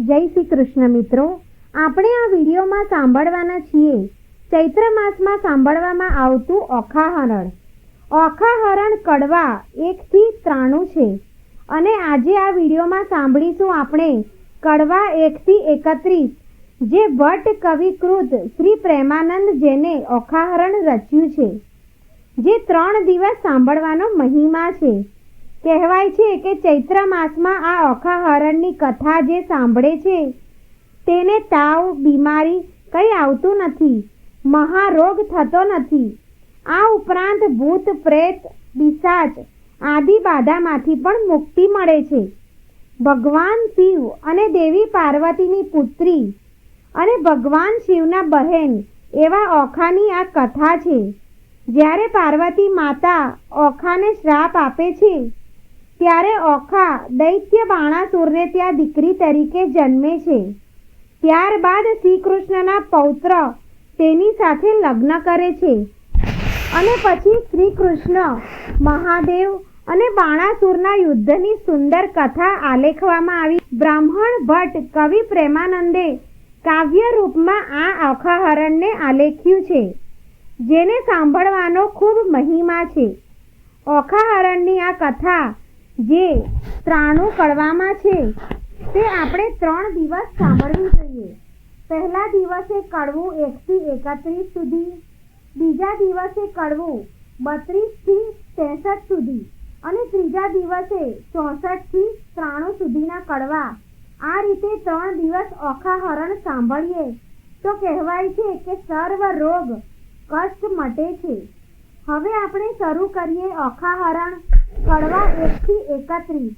જય શ્રી કૃષ્ણ મિત્રો, આપણે આ વિડીયોમાં સાંભળવાના છીએ ચૈત્ર માસમાં સાંભળવામાં આવતું ઓખાહરણ. ઓખાહરણ કડવા 1 થી 93 છે અને આજે આ વિડીયોમાં સાંભળીશું આપણે કડવા 1 થી 31 જે ભટ્ટ કવિકૃત શ્રી પ્રેમાનંદ જેને ઓખાહરણ રચ્યું છે, જે 3 દિવસ સાંભળવાનો મહિમા છે. કહેવાય છે કે ચૈત્ર માસમાં આ ઓખાહરણની કથા જે સાંભળે છે તેને તાવ, બીમારી કંઈ આવતું નથી, મહારોગ થતો નથી. આ ઉપરાંત ભૂત, પ્રેત, પિશાચ આદિ બાધામાંથી પણ મુક્તિ મળે છે. ભગવાન શિવ અને દેવી પાર્વતીની પુત્રી અને ભગવાન શિવના બહેન એવા ઓખાની આ કથા છે. જ્યારે પાર્વતી માતા ઓખાને શ્રાપ આપે છે ત્યારે ઓખા દૈત્ય બાણાસુરને ત્યાં દીકરી તરીકે જન્મે છે. ત્યારબાદ શ્રી કૃષ્ણના પૌત્ર તેની સાથે લગ્ન કરે છે અને પછી શ્રી કૃષ્ણ, મહાદેવ અને બાણાસુરના યુદ્ધની સુંદર કથા આલેખવામાં આવી. બ્રાહ્મણ ભટ્ટ કવિ પ્રેમાનંદે કાવ્ય રૂપમાં આ ઓખાહરણને આલેખ્યું છે, જેને સાંભળવાનો ખૂબ મહિમા છે. ઓખાહરણની આ કથા જે 93 કડવામાં છે તે આપણે 3 દિવસ સાંભળવી જોઈએ. પહેલા દિવસે કડવું 1 થી 31 સુધી, બીજા દિવસે કડવું 32 થી 63 સુધી અને ત્રીજા દિવસે 64 થી 93 સુધીના કડવા. આ રીતે 3 દિવસ ઓખાહરણ સાંભળીએ તો કહેવાય છે કે સર્વ રોગ કષ્ટ મટે છે. હવે આપણે શરૂ કરીએ ઓખાહરણ કડવા 1 થી 31.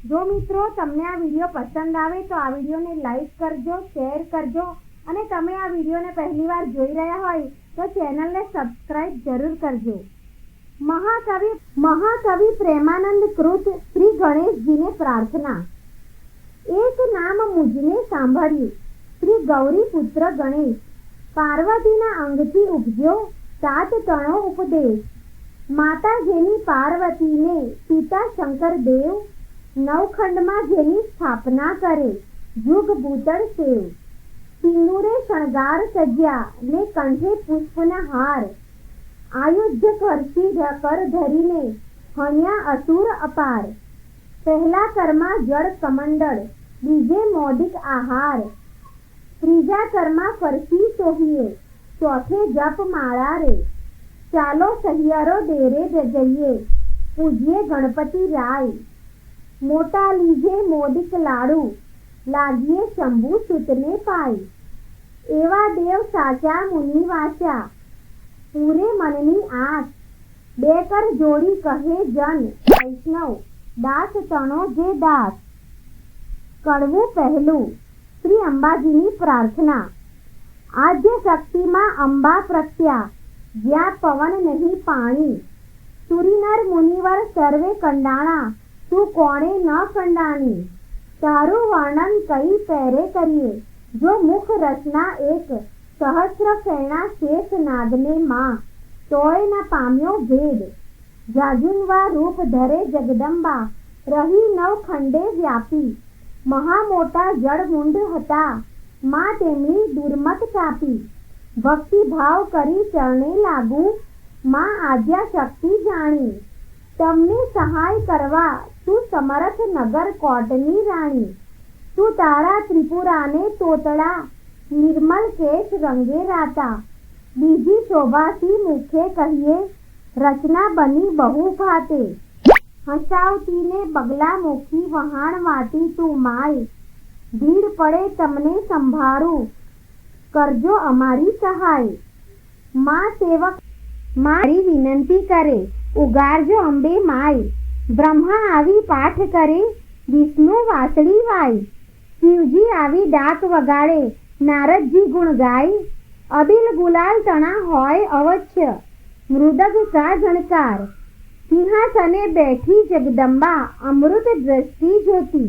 જો મિત્રો તમને આ વિડીયો પસંદ આવે તો આ વિડીયોને લાઈક કરજો, શેર કરજો અને તમે આ વિડીયોને પહેલીવાર જોઈ રહ્યા હોય તો ચેનલને સબસ્ક્રાઇબ જરૂર કરજો. મહાકવિ પ્રેમાનંદ કૃત શ્રી ગણેશજીને પ્રાર્થના. એક નામ મુજને સાંભળ્યું, શ્રી ગૌરી પુત્ર ગણેશ. પાર્વતીના અંગથી ઉપજ્યો 7 તણો ઉપદેશ. માતા જેની પાર્વતીને પિતા શંકર દેવ, નવખંડમાં જેની સ્થાપના કરે જુગ ભૂતળ સેવ. સિંદૂરે શણગાર સજ્યા ને કંઠે પુષ્પના હાર. આયુધ કરશી કર ધરીને હણ્યા અસુર અપાર. પહેલા કર્મા જળ કમંડળ, બીજે મોદિક આહાર. ત્રીજા કર્મા ફરસી સોહીએ, ચોથે જપ માળા રે. ચાલો સહિયરો ડેરે જઈએ, પૂજીએ ગણપતિ રાય. મોટા લીજે મોદિક લાડુ, લાગીએ શંભુ સુતને પાય. એવા દેવ સાચા મુનિ વાસ્યા, પૂરે મનની આસ. 2 કર જોડી કહે જન વૈષ્ણવ, દાસ તણો જે દાસ. કડવું પહેલું. શ્રી અંબાજીની પ્રાર્થના. આદ્ય શક્તિમાં અંબા પ્રત્યા, જ્યાં પવન નહીં પાણી. સુરીનર મુનિવર સર્વે કંડાણા, તું કોણે ન કંડાણી. તારું વર્ણન કઈ પેરે કરીએ, જો મુખ રચના એક. સહસ્ર ફેણા શેષ નાદને માં, તોય ન પામ્યો ભેદ. જાજુનવા રૂપ ધરે જગદંબા, રહી નવ ખંડે વ્યાપી. મહા મોટા જળમુંડ હતા, માં તેમની દુર્મત કાપી. ભક્તિ ભાવ કરી ચરણે લાગુ, માં આદ્યા શક્તિ જાણી. તમને સહાય કરવા તું સમરથ નગર કોટની રાણી. તું તારા ત્રિપુરાને તોતળા, નિર્મલ કેશ રંગે રાતા. બીજી શોભાસી મુખે કહીએ, રચના બની બહુ ભાતે. હસાવતીને બગલા મુખી વહાણ વાટી તું માય. ભીડ પડે તમને સંભાળું, કરજો અમારી સહાય. માં સેવક મારી વિનંતી કરે, ઉગારજો અંબે માય. બ્રહ્મા આવી પાઠ કરે, વિષ્ણુ વાસળી વાય. શિવજી આવી ડાક વગાડે, નારદજી ગુણ ગાય. અબિલ ગુલાલ તણા હોય અવશ્ય, મૃદગ કા ઝણકાર. સિંહાસને બેઠી જગદંબા, અમૃત દ્રષ્ટિ જ્યોતિ.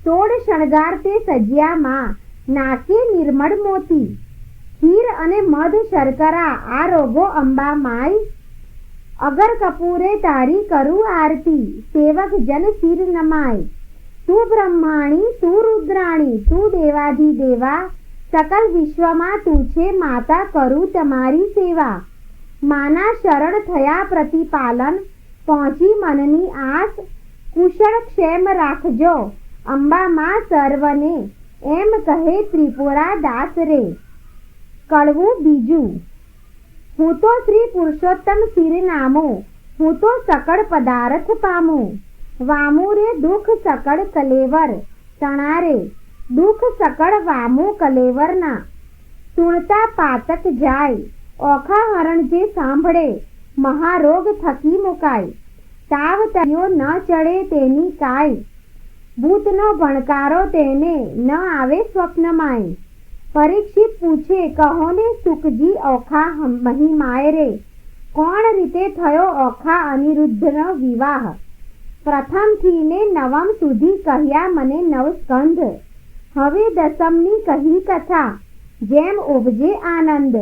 તોડ શણગાર તે સજ્યા માં, નાકે નિર્મળ મોતી. ખીર અને મધ શર્કરા આ રોગો અંબા માય. અગર કપૂરે તારી કરું આરતી, સેવક જન શિર નમાય. તું બ્રહ્માણી તું રુદ્રાણી તું દેવાધિદેવા સકલ વિશ્વમાં તું છે માતા કરું તમારી સેવા. માના શરણ થયા પ્રતિપાલન પહોંચી મનની આસ કુશળ ક્ષેમ રાખજો અંબા માં સર્વને એમ કહે ત્રિપુરા દાસ રે. કડવું બીજું. હું તો શ્રી પુરુષોત્તમ શિરનામો હું તો સકળ પદાર્થ પામું. વામું રે દુઃખ સકળ કલેવર તણારે દુઃખ સકળ વામું કલેવરના. સુણતા પાતક જાય ઓખા હરણ જે સાંભળે મહારોગ થકી મુકાય. તાવ તર્યો ન ચડે તેની કાય ભૂતનો ભણકારો તેને ન આવે સ્વપ્નમાંય. પરીક્ષિત પૂછે કહોને સુખજી ઓખા મહિમાય રે. કોણ રીતે થયો ઓખા અનિરુદ્ધનો વિવાહ. પ્રથમથી ને નવમ સુધી કહ્યા મને નવસ્કંધ. હવે દસમની કહી કથા જેમ ઉપજે આનંદ.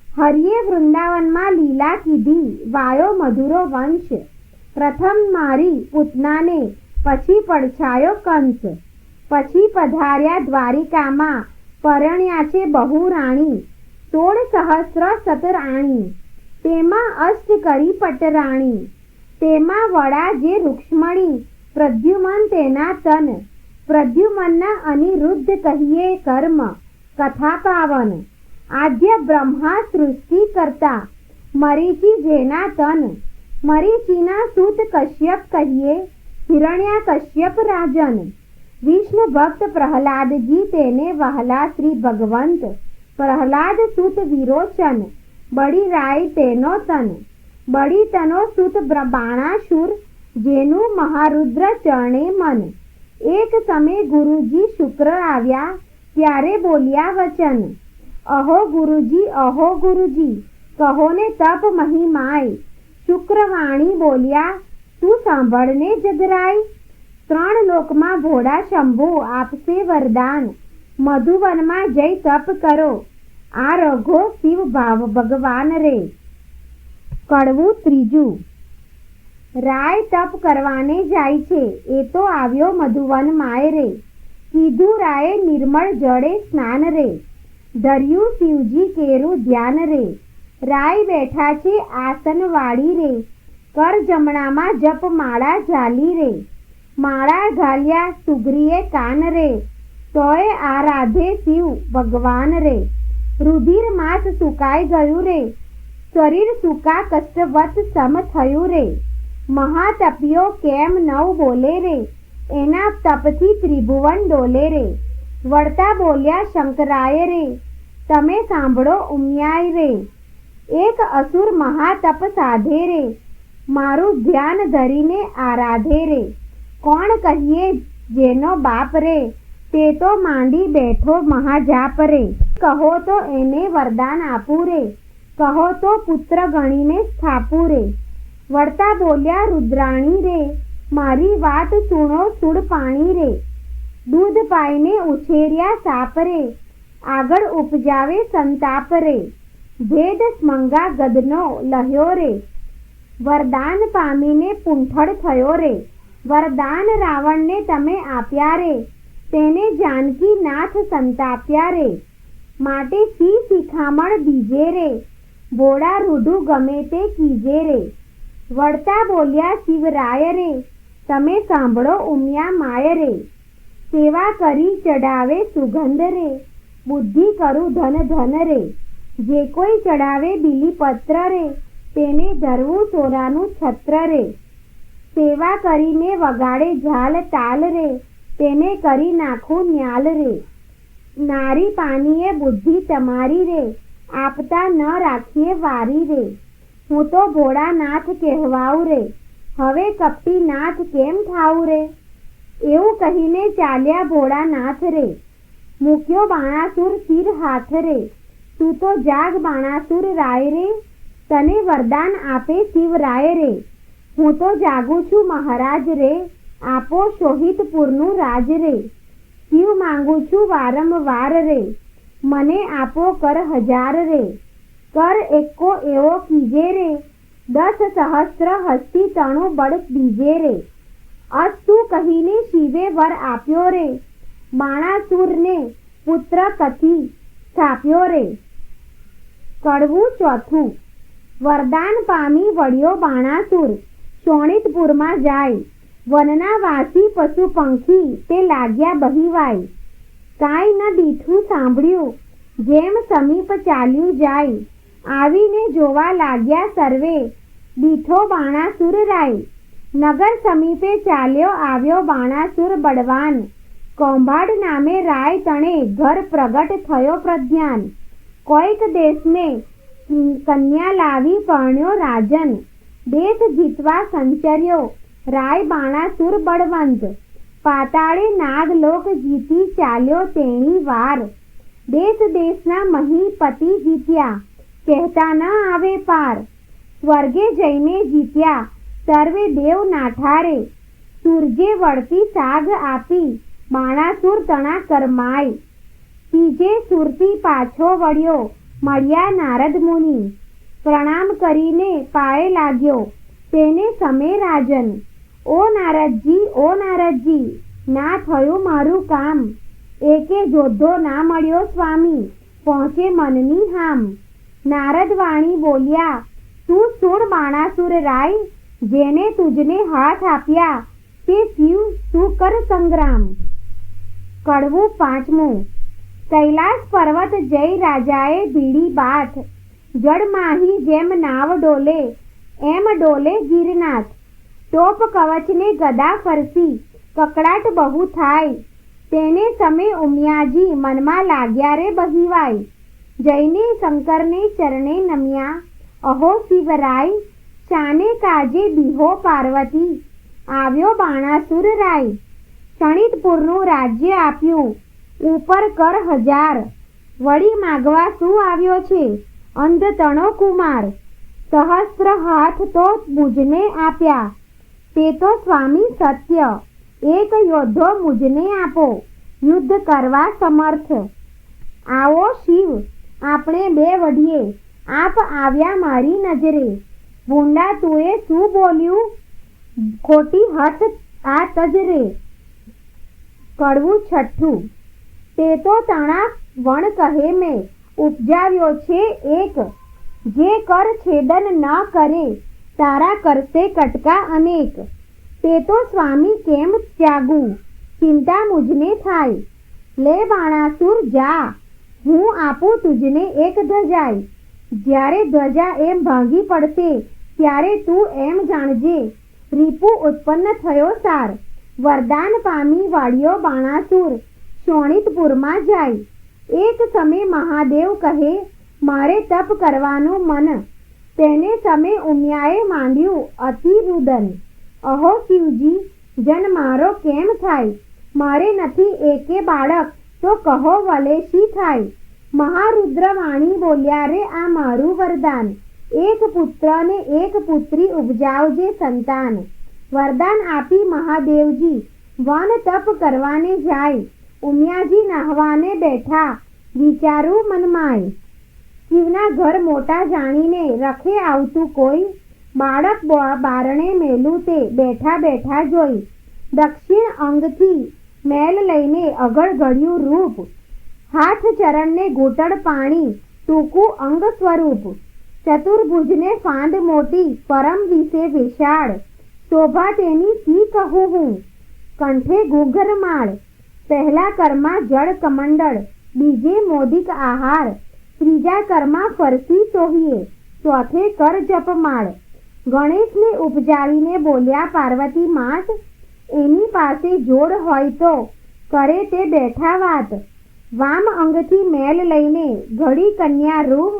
હરિએ વૃંદાવનમાં લીલા કીધી વાયો મધુરો વંશ. પ્રથમ મારી પૂતનાને પછી પડછાયો કંસ. પછી પધાર્યા દ્વારિકામાં પરણ્યા છે બહુ રાણી. 16 સહસ્ર સતરાણી તેમાં અષ્ટ કરી પટરાણી. તેમાં વડા જે રૂક્ષ્મણી પ્રદ્યુમન તેના તન. પ્રદ્યુમનના અનિરુદ્ધ કહીએ કર્મ કથા પાવન. આદ્ય બ્રહ્મા સૃષ્ટિ કરતા મરીચી જેના તન. મરીચીના સૂત કશ્યપ કહીએ હિરણ્યા કશ્યપ રાજન. વિષ્ણુ ભક્ત પ્રહલાદજી તેને વહલા શ્રી ભગવંત. પ્રહલાદ સૂત વિરોચન બળી રાય તેનો તન. બળી તનો સૂત બાણાસુર જેનું મહારુદ્ર ચરણે મન. એક સમય ગુરુજી શુક્ર આવ્યા ત્યારે બોલ્યા વચન. અહો ગુરુજી કહો ને તપ મહિમાય. શુક્રવાણી બોલ્યા તું સાંભળને જગરાય. 3 લોકમાં ભોળા શંભુ આપશે વરદાન. મધુવનમાં જઈ તપ કરો આ રઘો શિવ ભાવ ભગવાન રે. કડવું ત્રીજું. રાય તપ કરવાને જાય છે એ તો આવ્યો મધુવન માય રે. કીધું રાયે નિર્મળ જળે સ્નાન રે. ધર્યું શિવજી કેરું ધ્યાન રે. રાય બેઠા છે આસન વાળી રે. કર જમણામાં જપ માળા ઝાલી રે. માળા ઘાલ્યા સુગ્રીએ કાન રે. તોય આરાધે શિવ ભગવાન રે. રુધિર માસ સુકાઈ ગયું રે. શરીર સુકા કષ્ટવત સમ થયું રે. મહાતપિયો કેમ નવ બોલે રે. એના તપથી ત્રિભુવન ડોલે રે. વળતા બોલ્યા શંકરાય રે. તમે સાંભળો ઉમિયાય રે. એક અસુર મહાતપ સાધે રે. મારું ધ્યાન ધરીને આરાધે રે. કોણ કહીએ જેનો બાપ રે તે તો માંડી બેઠો મહાજાપ રે. કહો તો એને વરદાન આપું રે. કહો તો પુત્ર ગણીને સ્થાપું રે. વળતા બોલ્યા રુદ્રાણી રે. મારી વાત સુણો સુડ પાણી રે. દૂધ પાઈને ઉછેર્યા સાપ રે. આગળ ઉપજાવે સંતાપ રે. ભેદ સ્મંગા ગદનો લહ્યો રે. વરદાન પામીને પૂંઠળ થયો રે. વરદાન રાવણને તમે આપ્યા રે. તેને જાનકી નાથ સંતાપ્યા રે. માટે સી શિખામણ દીજે રે. ભોળા રૂઢું ગમે તે કીજે રે. વળતા બોલ્યા શિવરાય રે. તમે સાંભળો ઉમિયા માય રે. સેવા કરી ચડાવે સુગંધ રે. બુદ્ધિ કરું ધન ધન રે. જે કોઈ ચડાવે બીલીપત્ર રે. તેને ધરવું સોનાનું છત્ર રે. સેવા કરીને વગાડે ઝાલ તાલ રે. તેને કરી નાખું ન્યાલ રે. નારી પાનીએ બુદ્ધિ તમારી રે. આપતા ન રાખીએ વારી રે. હું તો ભોળાનાથ કહેવાઉં રે. હવે કપટી નાથ કેમ થાઉં રે. એવું કહીને ચાલ્યા ભોળાનાથ રે. મૂક્યો બાણાસુર શિર હાથ રે. તું તો જાગ બાણાસુર રાય રે. તને વરદાન આપે શિવરાય રે. હું તો જાગું છું મહારાજ રે. આપો શોહિતપુરનું રાજ રે. શિવ માંગુ છું વારંવાર રે. મને આપો કર 1000 રે. કર એકો એવો કીજે રે. 10 સહસ્ત્ર હસ્તી તણું બળ દીજે રે. અસ્તુ કહીને શિવે વર આપ્યો રે, બાણાસુરને પુત્ર કથી સ્થાપ્યો રે. કડવું ચોથું. વરદાન પામી વળ્યો બાણાસુર, શોણિતપુરમાં જાય. વનના વાસી પશુ પંખી તે લાગ્યા બહિવાય. કાંઈ ન દીઠું સાંભળ્યું, જેમ સમીપ ચાલ્યું જાય. આવીને જોવા લાગ્યા સર્વે, દીઠો બાણાસુર રાય. નગર સમીપે ચાલ્યો આવ્યો બાણાસુર બળવાન. કૌભાંડ નામે રાય તણે ઘર પ્રગટ થયો પ્રજ્ઞાન. કોઈક દેશને કન્યા લાવી પરણ્યો રાજન. દેશ જીતવા સંચર્યો રાય બાણાસુર બળવંત. પાતાળે નાગલોક જીતી ચાલ્યો તેણી વાર. દેશ દેશના મહીપતિ જીત્યા, કહેતા ન આવે પાર. સ્વર્ગે જઈને જીત્યા સર્વે દેવ નાઠારે. સૂરજે વળતી સાગ આપી બાણાસુર તણા કરમાય. ત્રીજે સુરતી પાછો વળ્યો મળ્યા નારદ મુનિ. પ્રણામ કરીને પાયે લાગ્યો તેને સમે રાજન. ઓ નારદજી, ઓ નારદજી, ના થયું મારું કામ. એકે જોધો ના મળ્યો સ્વામી, પહોંચે મનની હામ. નારદ વાણી બોલ્યા, તું સુણ બાણાસુર રાય. જેને તુજને હાથ આપ્યા તે શિવ તું કર સંગ્રામ. કડવું પાંચમું. કૈલાસ પર્વત જય રાજાએ ભીડી બાથ. જળમાહી જેમ નાવ ડોલે એમ ડોલે ગિરનાથ. ટોપ કવચને ગદા ફરસી કકડાટ બહુ થાય. તેને સમે ઉમિયાજી મનમાં લાગ્યા રે બહિવાય. જઈને શંકરને ચરણે નમ્યા, અહો શિવરાય. શાને કાજે બિહો પાર્વતી, આવ્યો બાણાસુર રાય. શણિતપુરનું રાજ્ય આપ્યું ઉપર કર 1000. વળી માગવા શું આવ્યો છે અંધ તણો કુમાર. સહસ્ત્ર હાથ તો મુજને આપ્યા, તે તો સ્વામી સત્ય. એક યોદ્ધો મુજને આપો, યુદ્ધ કરવા સમર્થ. આવો શિવ આપણે બે વઢીએ, આપ આવ્યા મારી નજરે. ભૂંડા તુએ શું બોલ્યું, ખોટી હઠ આ તજરે. કડવું છઠ્ઠું. તે તો તણા વણ કહે મેં ઉપજાવ્યો છે એક. જે કર છેદન ન કરે તારા કરશે કટકા અનેક. તે તો સ્વામી કેમ ત્યાગું, ચિંતા મુજને થાય. લે બાણાસુર જા, હું આપું તુજને એક ધજાય. જ્યારે ધજા એમ ભાંગી પડશે ત્યારે તું એમ જાણજે, રીપુ ઉત્પન્ન થયો સાર. વરદાન પામી વાળ્યો બાણાસુર, શોણિતપુરમાં જાય. એક સમે મહાદેવ કહે, મારે તપ કરવાનું મન. તેને સમે ઉમિયાએ માંડ્યું અતિ રુદન. અહો શિવજી, જન મારો કેમ થાય. મારે નથી એકે બાળક, તો કહો વલે શી થાય. મહારુદ્ર વાણી બોલ્યા રે આ મારું વરદાન. એક પુત્ર ને એક પુત્રી ઉપજાવજે સંતાન. વરદાન આપી મહાદેવજી વન તપ કરવાને જાય. ઉમિયાજી નાહવાને બેઠા, વિચારું મનમાય. શિવના ઘર મોટા જાણીને રખે આવતું કોઈ. બાળક બારણે મેલું તે બેઠા બેઠા જોઈ. દક્ષિણ અંગથી મેલ લઈને અગળ ઘડ્યું રૂપ. હાથ ચરણને ઘૂંટણ પાણી, ટૂંકું અંગ સ્વરૂપ. ચતુર્ભુજને ફાંદ મોટી, પરમ વિશે વિશાળ. શોભા તેની સી કહું હું, કંઠે ઘૂઘરમાળ. પહેલા કરમાં જળ કમંડળ, બીજે મોદિક આહાર. ત્રીજા કરમાં ફરસી સોહીએ, ચોથે કર જપમાળ. ગણેશને ઉપજાવીને બોલ્યા પાર્વતી માત, એની પાસે જોડ હોય તો કરે તે બેઠા વાત. વામ અંગથી મેલ લઈને ઘડી કન્યા રૂપ.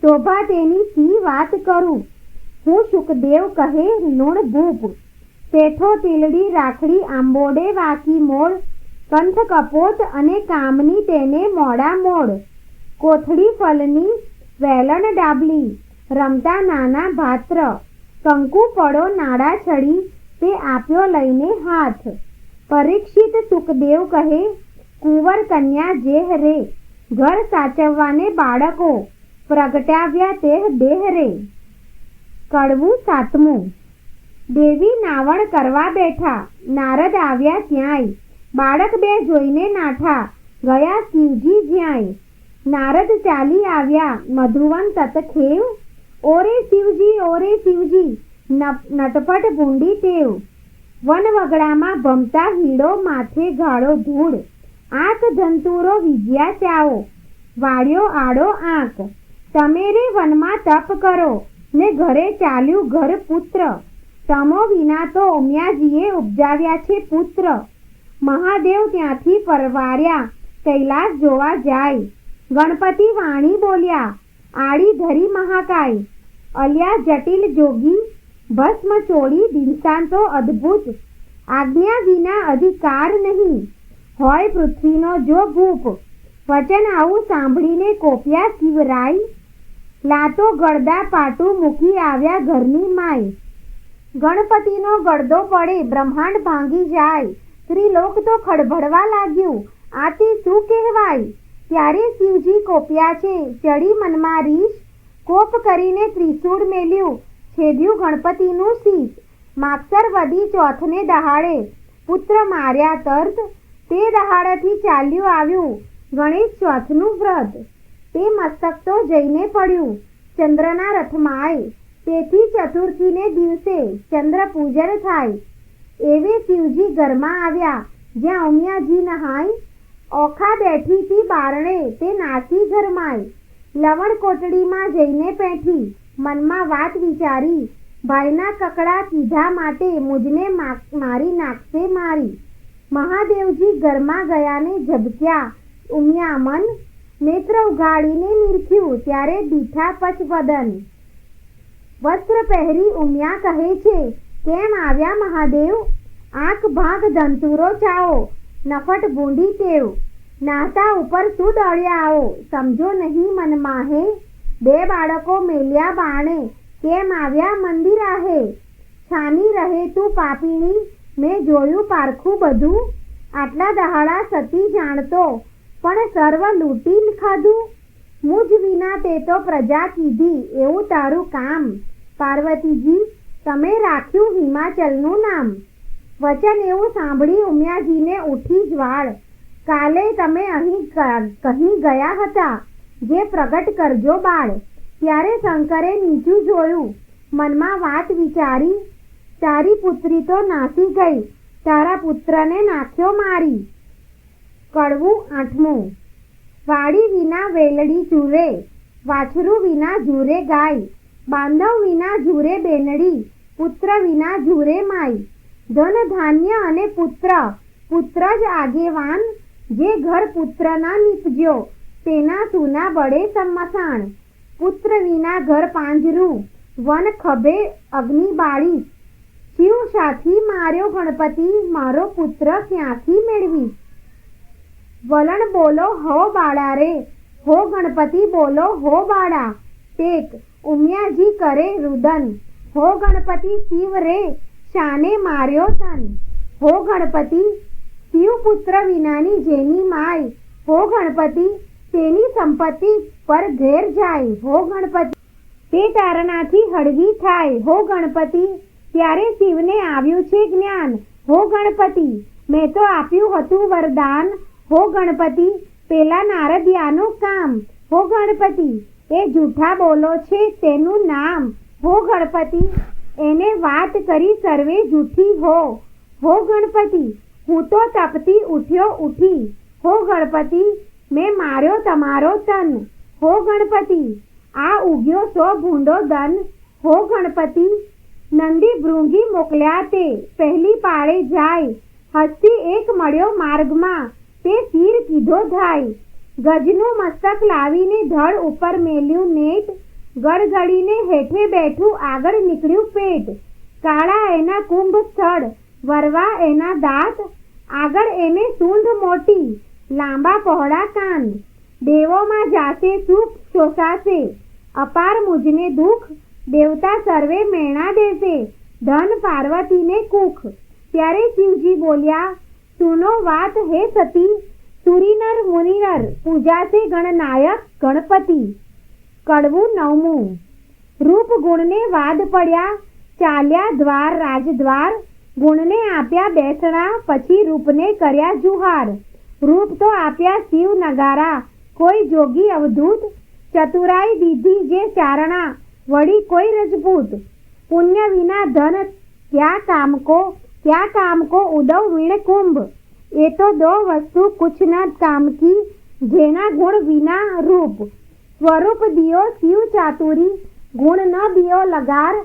શોભા તેની સી વાત કરું, હું શુકદેવ કહે લુણ ભૂપ. પેઠો તીલડી રાખડી આંબોડે વાકી મોડ. કંઠ કપોત અને કામની તેને મોડા મોડ. કોથળી ફલની વેલણ ડાબલી, રમતા નાના ભાત્ર. કંકુ પડો નાડા છડી, તે આપ્યો લઈને હાથ. પરીક્ષિત સુખદેવ કહે, કુંવર કન્યા જેહ રે. ઘર સાચવવાને બાળકો, પ્રગટાવ્યા તે દેહ રે. કડવું સાતમું. દેવી નાવણ કરવા બેઠા, નારદ આવ્યા ત્યાંય, બાળક બે જોઈને નાઠા, ગયા શિવજી જ્યાંય. નારદ ચાલી આવ્યા મધુવન તતખેવ, ઓરે શિવજી નટપટ ભૂંડી તેવ. વન વગડામાં ભમતા હીડો, માથે ગાળો ધૂળ, આંખ ધંતુરો વિજ્યા ચાવો, વાળ્યો આડો આંક. તમે રે વનમાં તપ કરો, ને ઘરે ચાલ્યું ઘર પુત્ર, તમો વિના તો ઉમિયાજીએ ઉપજાવ્યા છે પુત્ર. મહાદેવ ત્યાંથી પરવાર્યા, કૈલાસ જોવા જાય, ગણપતિ વાણી બોલ્યા, આડી ધરી મહાકાય. અલ્યા જટિલ જોગી, ભસ્મ ચોળી દિનસાંતો અદ્ભુત, આજ્ઞા વિના અધિકાર નહીં, હોય પૃથ્વીનો જો ભૂપ. વચન આવું સાંભળીને કોપ્યા શિવરાય, લાતો ગળદા પાટું મૂકી આવ્યા ઘરની માય. ગણપતિનો ગળદો પડે બ્રહ્માંડ ભાંગી જાય, ત્રિલોક તો ખડભડવા લાગ્યું, આ તે શું કહેવાય. ત્યારે શિવજી કોપ્યા છે, ચડી મનમાં રીસ, કોપ કરીને ત્રિશૂળ મેલ્યું, છેદ્યું ગણપતિનું શીશ. માગસર વદી ચોથને દહાડે, પુત્ર માર્યા તર્ત, તે દહાડેથી ચાલ્યું આવ્યું ગણેશ ચોથનું વ્રત. તે મસ્તક તો જઈને પડ્યું ચંદ્રના રથમાંય, તેથી ચતુર્થીને દિવસે ચંદ્ર પૂજન થાય. એવે શિવજી ઘરમાં આવ્યા, જ્યાં ઉમિયાજી નહાય, ઓખા બેઠી તી બારણે, તે નાસી ઘરમાય. લવણ કોટડીમાં જઈને પેઠી, મનમાં વાત વિચારી, ભાઈના કકડા કીધા માટે મુજને મારી નાખશે મારી. મહાદેવજી ઘરમાં ગયાને ઝબક્યા ઉમિયા મન, નેત્ર ઉગાડીને નિરખ્યું ત્યારે દીઠા પચવદન. વસ્ત્ર પહેરી ઉમિયા કહે છે, કેમ આવ્યા મહાદેવ, આંખ ભાગ ધંતુરો ચાવો, નફટ ભૂંડી તેવ. નાતા ઉપર શું દળ્યા આવો, સમજો નહીં મનમાં હે, બે બાળકો મેલ્યા બાણે, કેમ આવ્યા મંદિર આહે. છાની રહે તું પાપીણી, મેં જોયું પારખું બધું, આટલા દહાડા સતી જાણતો, પણ સર્વ લૂંટી ખાધું. મુજ વિના તે તો પ્રજા કીધી, એવું તારું કામ. પાર્વતીજી તમે રાખ્યું હિમાચલનું નામ. વચન એવું સાંભળી ઉમિયાજીને ઉઠી જ્વાળ, કાલે તમે અહીં કહી ગયા હતા, જે પ્રગટ કરજો બાળ. ત્યારે શંકરે નીચું જોયું, મનમાં વાત વિચારી, તારી પુત્રી તો નાસી ગઈ, તારા પુત્રને નાખ્યો મારી. કડવું આઠમું. વાડી વિના વેલડી ચૂરે, વાછરું વિના ઝૂરે ગાય, બાંધવ વિના ઝૂરે બેનડી, પુત્ર વિના ઝૂરે માય. ધન ધાન્ય અને પુત્ર, પુત્ર જ આગેવાન, જે ઘર પુત્ર ના નીપજ્યો, તેના સૂના બળે સમસાણ. પુત્ર વિના ઘર પાંજરું, વન ખભે અગ્નિ બાળીશ. શિવ સાથી માર્યો ગણપતિ, મારો પુત્ર ક્યાંથી મેળવીશ. વલણ બોલો હો બાળા રે, હો ગણપતિ બોલો હો બાળા. ટેક ઉમિયાજી કરે રુદન, હો ગણપતિ શિવ રે, શાને માર્યો તન. હો ગણપતિ શિવપુત્ર વિનાની જેની માય, હો ગણપતિ તેની સંપત્તિ પર ઘેર જાય. હો ગણપતિ તે તારણાથી હળવી થાય. હો ગણપતિ ત્યારે શિવને આવ્યું છે જ્ઞાન. હો ગણપતિ મેં તો આપ્યું હતું વરદાન. હો ગણપતિ પેલા નારદિયાનું કામ. હો ગણપતિ એ જૂઠા બોલો છે તેનું નામ. હો ગણપતિ એને વાત કરી સર્વે જૂઠી હો. હો ગણપતિ હું તો તપતી ઉઠ્યો ઉઠી. હો ગણપતિ મેં માર્યો તમારો તન. હો ગણપતિ આ ઉગ્યો સો ભૂંડો દન. હો ગણપતિ નંદી ભૃંગી મોકલ્યા તે પહેલી પાળે જાય. હસ્તી એક મળ્યો માર્ગમાં તે શીર કીધો થાય. ગજનું મસ્તક લાવીને ધડ ઉપર મેલ્યું નેટ. ગળગળીને હેઠે બેઠું આગળ નીકળ્યું પેટ. કાળા એના કુંભ સ્થળ વરવા એના દાંત. આગળ એને સૂંઢ મોટી લાંબા પહોળા કાન. દેવોમાં જાશે સુખ શોષાશે અપાર મુજને દુઃખ. દેવતા સર્વે મેણા દેશે ધન પાર્વતીને કુખ. ત્યારે શિવજી બોલ્યા સુનો વાત હે સતી. સુરીનર મુનિનર પૂજાશે ગણનાયક ગણપતિ. કડવું નવમું. રૂપ ગુણને વાદ પડ્યા ચાલ્યા દ્વાર રાજદ્વાર, ગુણને આપ્યા બેસણા, પછી રૂપને કર્યા જુહાર. રૂપ તો આપ્યા શિવ નગારા, કોઈ જોગી અવધૂત, ચતુરાઈ દીધી જે ચારણા, વળી કોઈ રજપૂત. પુણ્ય વિના ધન क्या काम को उदव वीण कुंभ, ये तो दो वस्तु कुछ न काम की, जेना गुण विना रूप. સ્વરૂપ દિયો શિવ ચાતુરી, ગુણ ન દિયો લગાર,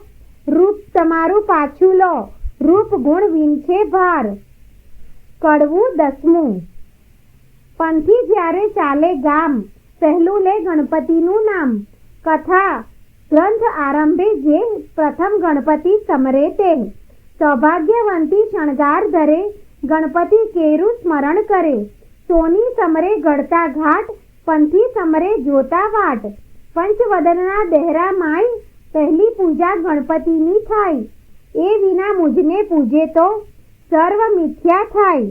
રૂપ તમારું પાછું લો, રૂપ ગુણ વિનશે ભાર. કડવું 10મું. પંથી જ્યારે ચાલે ગામ, પહેલું લે ગણપતિનું નામ. કથા ગ્રંથ આરંભે જે પ્રથમ ગણપતિ સમરે તે, સૌભાગ્યવંતી શણગાર ધરે, ગણપતિ કેરું સ્મરણ કરે. સોની સમરે ગળતા ઘાટ, પંથી સમરે જોતા વાટ. પંચવદનના દહેરા માય, પહેલી પૂજા ગણપતિની થાય. એ વિના મુજને પૂજે તો સર્વ મિથ્યા થાય.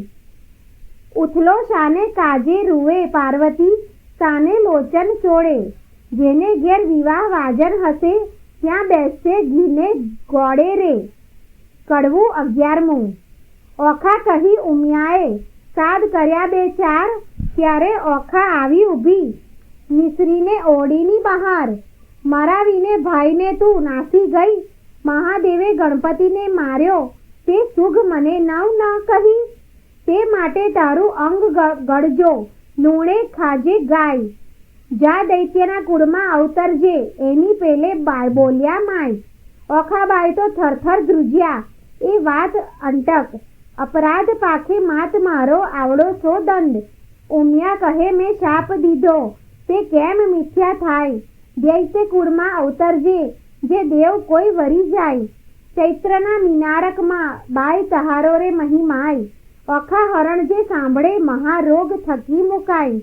ઉથલો શાને કાજે રૂવે, પાર્વતી સાને લોચન ચોળે. જેને ઘેર વિવાહ વાજન હશે, ત્યાં બેસશે ઘીને ગોળે રે. કડવું 11મું. ઓખા કહી ઉમિયાએ, સાદ કર્યા બે ચાર, ત્યારે ઓખા આવી ઊભી, મિસરીને ઓરડીની બહાર. મરાવીને ભાઈને તું નાસી ગઈ, મહાદેવે ગણપતિને માર્યો, તે સુગ મને નવ ન કહી. તે માટે તારું અંગ ગળજો, લૂણે ખાજે ગાય. જા દૈત્યના કુળમાં અવતરજે, એની પેલે બોલ્યા માય. ઓખાબાઈ તો થરથર ધ્રુજ્યા, એ વાત અંટક. અપરાધ પાખે માત મારો આવડો છો દંડ. ઉમિયા કહે મેં શાપ દીધો, તે કેમ મિથ્યા થાય. દૈત્ય કુળમાં અવતરજે, જે દેવ કોઈ વરી જાય. ચૈત્રના મિનારકમાં બાઈ તહારો રે મહિમાય. ઓખા હરણ જે સાંભળે, મહારોગ થકી મુકાય.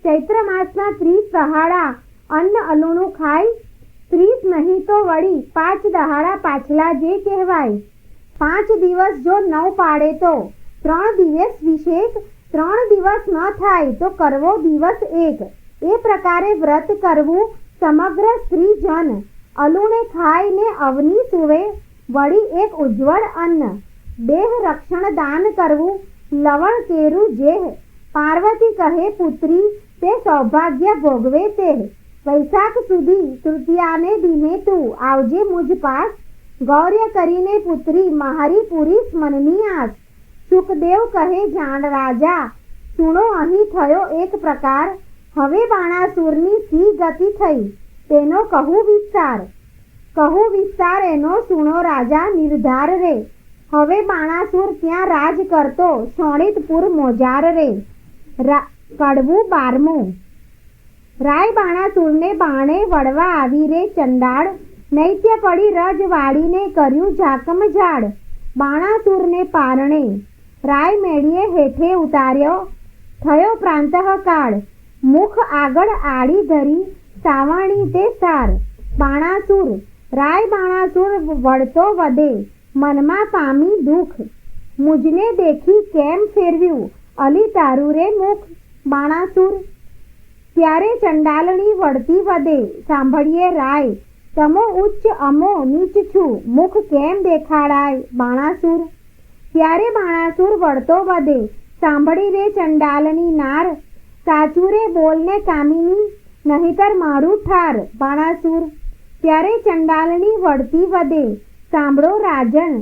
ચૈત્ર માસના 30 દહાડા અન્ન અલુણું ખાય. 30 નહીં તો વળી 5 દહાડા પાછલા જે કહેવાય. 5 દિવસ જો 9 પાડે તો 3 દિવસ વિશેષ, 3 દિવસ ન થાય તો કરવો દિવસ એક. એ પ્રકારે વ્રત કરવું સમગ્ર સ્ત્રીજન. અલુણે ખાઈને અવની સુવે, વળી એક ઉજ્જવળ અન્ન. દેહ રક્ષણ દાન કરવું, લવણ કેરું જેહ. પાર્વતી કહે પુત્રી, તે સૌભાગ્ય ભોગવે તે. વૈશાખ સુધી તૃતીયાને દિને તું આવજે મુજ પાસ. ગૌર્ય કરીને પુત્રી, મારી પૂરી મનની આસ. સુખદેવ કહે જાણ રાજા, સુણો અહીં થયો એક પ્રકાર. હવે બાણાસુરની સી ગતિ થઈ, તેનો કહું વિસ્તાર એનો સુણો રાજા નિર્ધાર રે. હવે બાણાસુર ત્યાં રાજ કરતો, શોણિતપુર મોજાર રે. કડવું 12મું. રાય બાણાસુરને બાણે વળવા આવી રે ચંડાળ, નૈત્ય પડી રજ વાળીને કર્યું ઝાકમ ઝાડ. બાણાસુરને પારણે રાય મેળીએ હેઠે ઉતાર્યો, થયો પ્રાંતઃકાળ. મુખ આગળ આડી ધરી, સાવણી તે સાર. બાણાસુર વળતો વધે, મનમાં પામી દુઃખ. મુજને દેખી કેમ ફેરવ્યું, અલી તારું રે મુખ. બાણાસુર ત્યારે ચંડાલણી વળતી વધે, સાંભળીએ રાય. તમો ઉચ્ચ અમો નીચ છું, મુખ કેમ દેખાડાય. બાણાસુર ત્યારે બાણાસુર વળતો વધે, સાંભળી રે ચંડાલની નાર. સાચું રે બોલને કામિની, નહીતર મારું ઠાર. બાણાસુર ત્યારે ચંડાલની વળતી વધે, સાંભળો રાજન.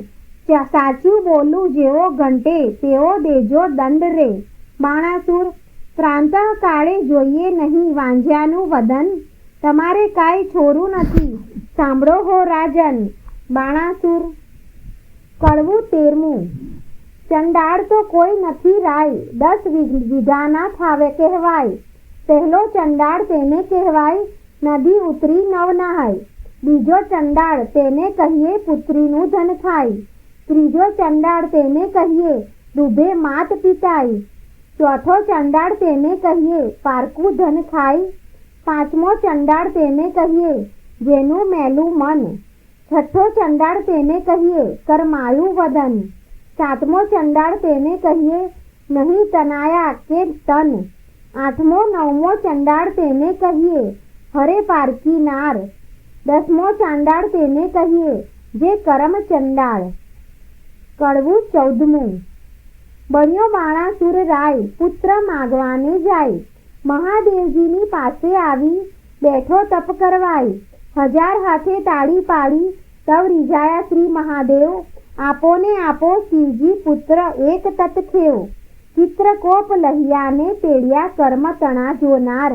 સાચું બોલું જેવો ઘંટે, તેઓ દેજો દંડ રે. બાણાસુર પ્રાંતઃ કાળે જોઈએ નહીં વાંઝ્યાનું વદન, તમારે કાંઈ છોરું નથી, સાંભળો હો રાજન. બાણાસુર. કડવું 13મું. ચંડાળ તો કોઈ નથી રાય, 10 વીઘાના થાવે કહેવાય. પહેલો ચંડાળ તેને કહેવાય, નદી ઉતરી નવ નહાય. બીજો ચંડાળ તેને કહીએ, પુત્રીનું ધન થાય. ત્રીજો ચંડાળ તેને કહીએ, ડૂબે માત પિતાય. ચોથો ચંડાળ તેને કહીએ, પારકું ધન ખાય. પાંચમો ચંડાળ તેને કહીએ, જેનું મેલું મન. છઠ્ઠો ચંડાળ તેને કહીએ, કરમાયું વદન. સાતમો ચંડાળ તેને કહીએ, નહીં તનાયા કે તન. આઠમો 9મો ચંડાળ તેને કહીએ, હરે પારકી નાર. 10મો ચંડાળ તેને કહીએ, જે કરમ ચંડાળ. કડવું 14મું. બન્યો બાણાસુર રાય, પુત્ર માગવાને જાય. મહાદેવજીની પાસે આવી, બેઠો તપ કરવાય. 1000 હાથે તાળી પાડી, તવ રીઝાયા શ્રી મહાદેવ. આપો ને આપો શિવજી પુત્ર એક તત ખેવ. ચિત્રકોપ લહિયાને તેડ્યા કર્મ તણા જોનાર.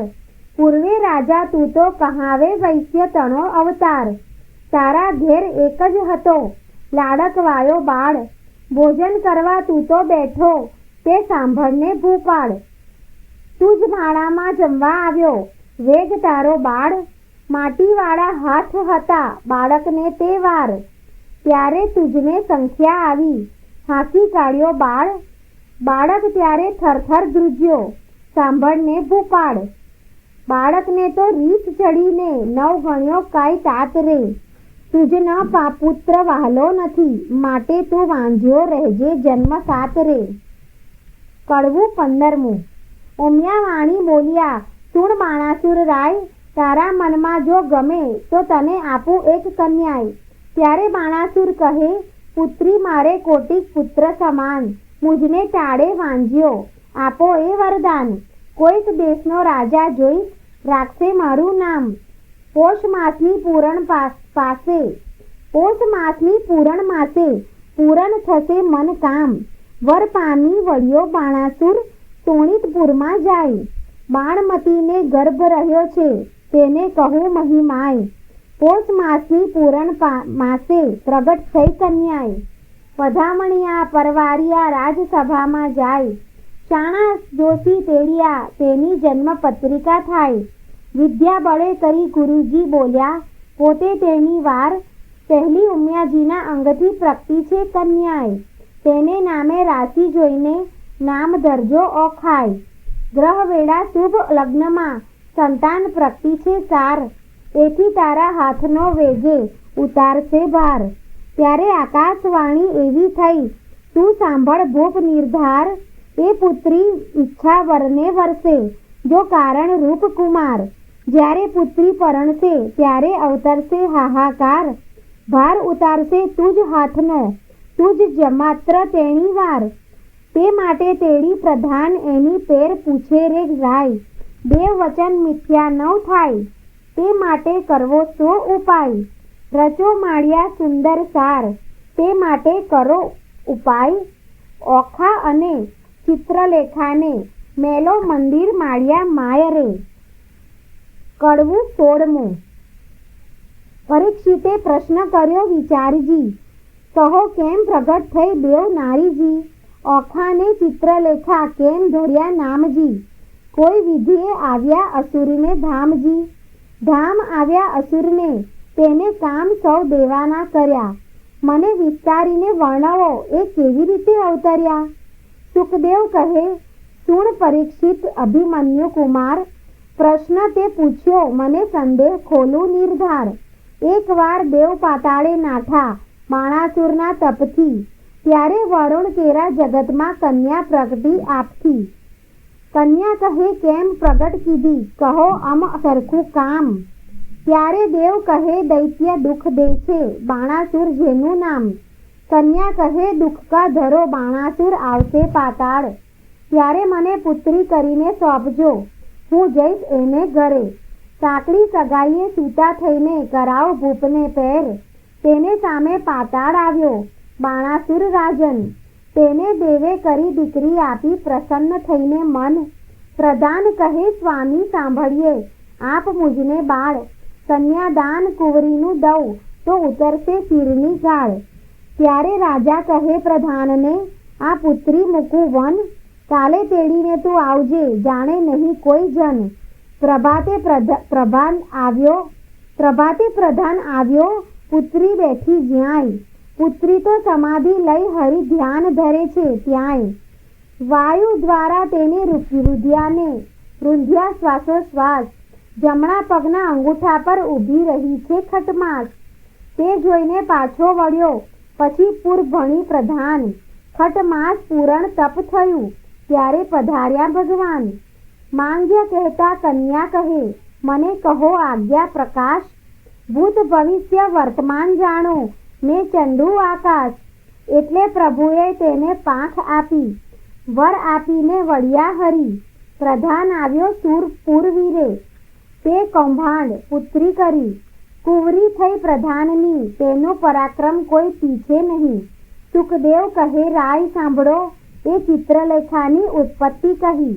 પૂર્વે રાજા તું તો કહાવે વૈશ્ય તણો અવતાર. તારા ઘેર એક જ હતો લાડકવાયો બાળ. ભોજન કરવા તું તો બેઠો તે સાંભળને ભૂપાળ. તું જ ભાણામાં જમવા આવ્યો વેગ તારો બાળ. માટીવાળા હાથ હતા બાળકને તે વાર. ત્યારે તુજને સંખ્યા આવી હાંકી કાઢ્યો બાળ. બાળક ત્યારે થરથર ધ્રુજ્યો સાંભળને ભૂપાળ. બાળકને તો રીત ચડીને 9 ગણ્યો કાંઈ તાત રે. તુજ ન પુત્ર વહાલો નથી, માટે તું વાંઝ્યો રહેજે જન્મ સાત રે. કડવું 15મું. ઉમિયા વાણી બોલ્યા સુણ બાણાસુર રાય. તારા મનમાં જો ગમે તો તને આપું એક કન્યાય. ત્યારે બાણાસુર કહે પુત્રી મારે કોટિક પુત્ર સમાન. મુજને ટાળે વાંઝ્યો આપો એ વરદાન. કોઈક દેશનો રાજા જોઈ રાખશે મારું નામ. પોષ માસની પૂરણ પાસે પોષ માસની પૂરણ માસે પૂરણ થશે મન કામ. વર પામી વળ્યો બાણાસુર તોણિતપુરમાં જાય. બાણમતીને ગર્ભ રહ્યો છે તેને કહું મહિમાય. પોષ માસની પૂરણ માસે પ્રગટ થઈ કન્યાય. પધામણિયા પરવારિયા રાજસભામાં જાય. શાણા જોશી તેડિયા તેની જન્મ પત્રિકા થાય. વિદ્યા બળે કરી ગુરુજી બોલ્યા પોતે તેની વાર. પહેલી ઉમિયાજીના અંગથી પ્રગટી છે કન્યાય. તેને નામે રાશિ જોઈને નામ ધરજો ઓખાય. ગ્રહ વેળા શુભ લગ્નમાં સંતાન પ્રગટી છે સાર. એથી તારા હાથનો વેગે ઉતારશે ભાર. ત્યારે આકાશવાણી એવી થઈ તું સાંભળ ભૂપ નિર્ધાર. એ પુત્રી ઈચ્છા વરને વરસે જો કારણ રૂપ કુમાર. જ્યારે પુત્રી પરણશે ત્યારે અવતરશે હાહાકાર. ભાર ઉતારશે તુજ હાથનો તુજ જમાત્ર તેણી વાર. તે માટે તેડી પ્રધાન એની પેર પૂછે રે રાય. દેવ વચન મિથ્યા ન થાય તે માટે કરવો શો ઉપાય. રચો માળિયા સુંદર સાર તે માટે કરો ઉપાય. ઓખા અને ચિત્રલેખાને મેલો મંદિર માળિયા માય રે. કડવું 16મું. પરીક્ષિતે પ્રશ્ન કર્યો વિચારજી. કહો કેમ પ્રગટ થઈ દેવ નારીજી. ઓખાને ચિત્રલેખા કેમ ધર્યા નામજી. કોઈ વિધિએ આવ્યા અસુરને ધામજી. ધામ આવ્યા અસુરને તેને કામ સૌ દેવાના કર્યા. મને વિસ્તારીને વર્ણવો એ કેવી રીતે અવતર્યા. સુખદેવ કહે સુણ પરીક્ષિત અભિમન્યુ કુમાર. પ્રશ્ન તે પૂછ્યો મને સંદેહ ખોલું નિર્ધાર. એકવાર દેવ પાતાળે નાઠા બાણાસુરના તપથી. ત્યારે વરુણ કેરા જગતમાં કન્યા પ્રગટી આપથી. કન્યા કહે કેમ પ્રગટ કીધી કહો અમ સરખું કામ. ત્યારે દેવ કહે દૈત્ય દુઃખ દે છે બાણાસુર જેનું નામ. કન્યા કહે દુઃખ કા ધરો બાણાસુર આવશે પાતાળ. ત્યારે મને પુત્રી કરીને સોંપજો હું જઈશ એને ઘરે. સાંકડી સગાઈએ સૂતા થઈને કરાવ ભૂપને પેર. તેને સામે પાતાળ આવ્યો બાણાસુર રાજન. તેને દેવે કરી દીકરી આપી પ્રસન્ન થઈને મન. પ્રધાન કહે સ્વામી સાંભળીએ આપ મુજને બાળ. કન્યાદાન કુંવરીનું દઉં તો ઉતરશે શિરની ગાળ. ત્યારે રાજા કહે પ્રધાનને આ પુત્રી મૂકું વન. કાલે તેડીને તું આવજે જાણે નહીં કોઈ જન. પ્રભાતે પ્રધાન આવ્યો પુત્રી બેઠી જ્યાંય. પુત્રી તો સમાધિ લઈ હરિ ધ્યાન ધરે છે ત્યાંય. વાયુ દ્વારા તેને રૂંધ્યા શ્વાસોશ્વાસ. જમણા પગના અંગૂઠા પર ઊભી રહી છે ખટમાસ. તે જોઈને પાછો વળ્યો પછી પૂરભણી પ્રધાન. ખટમાસ પૂરણ તપ થયું ત્યારે પધાર્યા ભગવાન. માંગ્ય કહેતા કન્યા કહે મને કહો આજ્ઞા પ્રકાશ. ભૂત ભવિષ્ય વર્તમાન જાણો ને ચંડુ આકાશ. એટલે પ્રભુએ તેને પાંખ આપી, વર આપીને વળ્યા હરી. પ્રધાન આવ્યો પૂરવીરે, તે કૌભાંડ પુત્રી કરી. કુંવરી થઈ પ્રધાનની, તેનું પરાક્રમ કોઈ પીછે નહીં. સુખદેવ કહે રાય સાંભળો, એ ચિત્રલેખાની ઉત્પત્તિ કહી.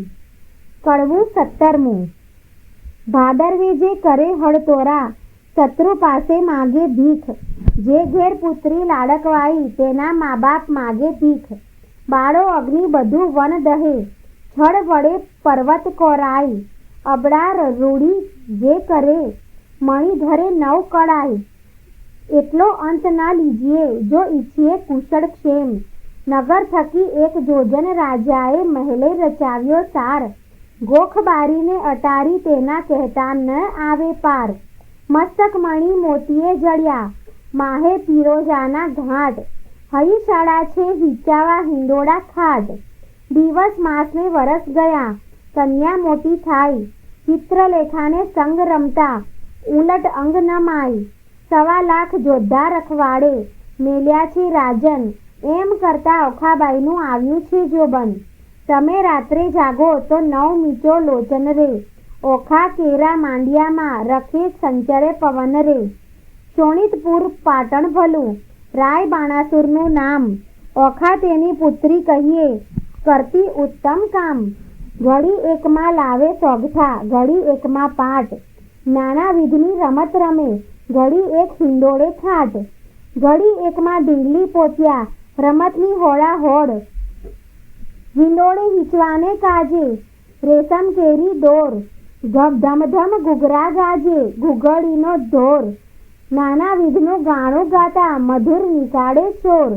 કડવું 17મું. ભાદરવે જે કરે હળતોરા, શત્રુ પાસે માગે ભીખ. જે ઘેર પુત્રી લાડકવાઈ, તેના મા બાપ માગે ભીખ. બાળો અગ્નિ બધું વન દહે, છળ વડે પર્વત કોરાય. અબડાર રૂડી જે કરે, મણી ધરે 9 કળાય. એટલો અંત ન લીજીએ, જો ઈચ્છીએ કુશળ ક્ષેમ. નગર થકી એક જોજન રાજાએ મહેલે રચાવ્યો સાર. ગોખ બારીને અટારી, તેના કહેતા ન આવે પાર. મસ્તક મણી મોતીએ જડ્યા, માહે પીરોજાના ઘાટ. હઈ શાળા છે વિચાવા હિંડોળા ખાટ. દિવસ માસને વરસ ગયા, કન્યા મોટી થાય. ચિત્રલેખાને સંગ રમતા, ઉલટ અંગ ન માય. 1.25 લાખ જોદ્ધા રખવાડે, મેલ્યા છે રાજન. એમ કરતા ઓખાબાઈનું આવ્યું છે જોબન. તમે રાત્રે જાગો તો 9 મીચો લોચન રે. ઓખા કેરા માંડિયામાં, રખે સંચરે પવન રે. શોણિતપુર પાટણ ભલું, રાય બાણાસુરનું નામ. ઓખા તેની પુત્રી કહીએ, કરતી ઉત્તમ કામ. ઘડી એકમાં લાવે સોગઠા, ઘડી એકમાં પાટ. નાના વિધની રમત રમે, ઘડી એક હિંડોળે ખાટ. ઘડી એકમાં ઢીંગલી પોત્યા, રમતની હોળા હોડ. હિંડોળે હિંચવાને કાજે, રેશમ કેરી દોર. ધમધમ ઘૂઘરા ગાજે, ઘૂઘડીનો ધોર. નાના વિધનું ગાણું ગાતા, મધુર નિશાળે ચોર.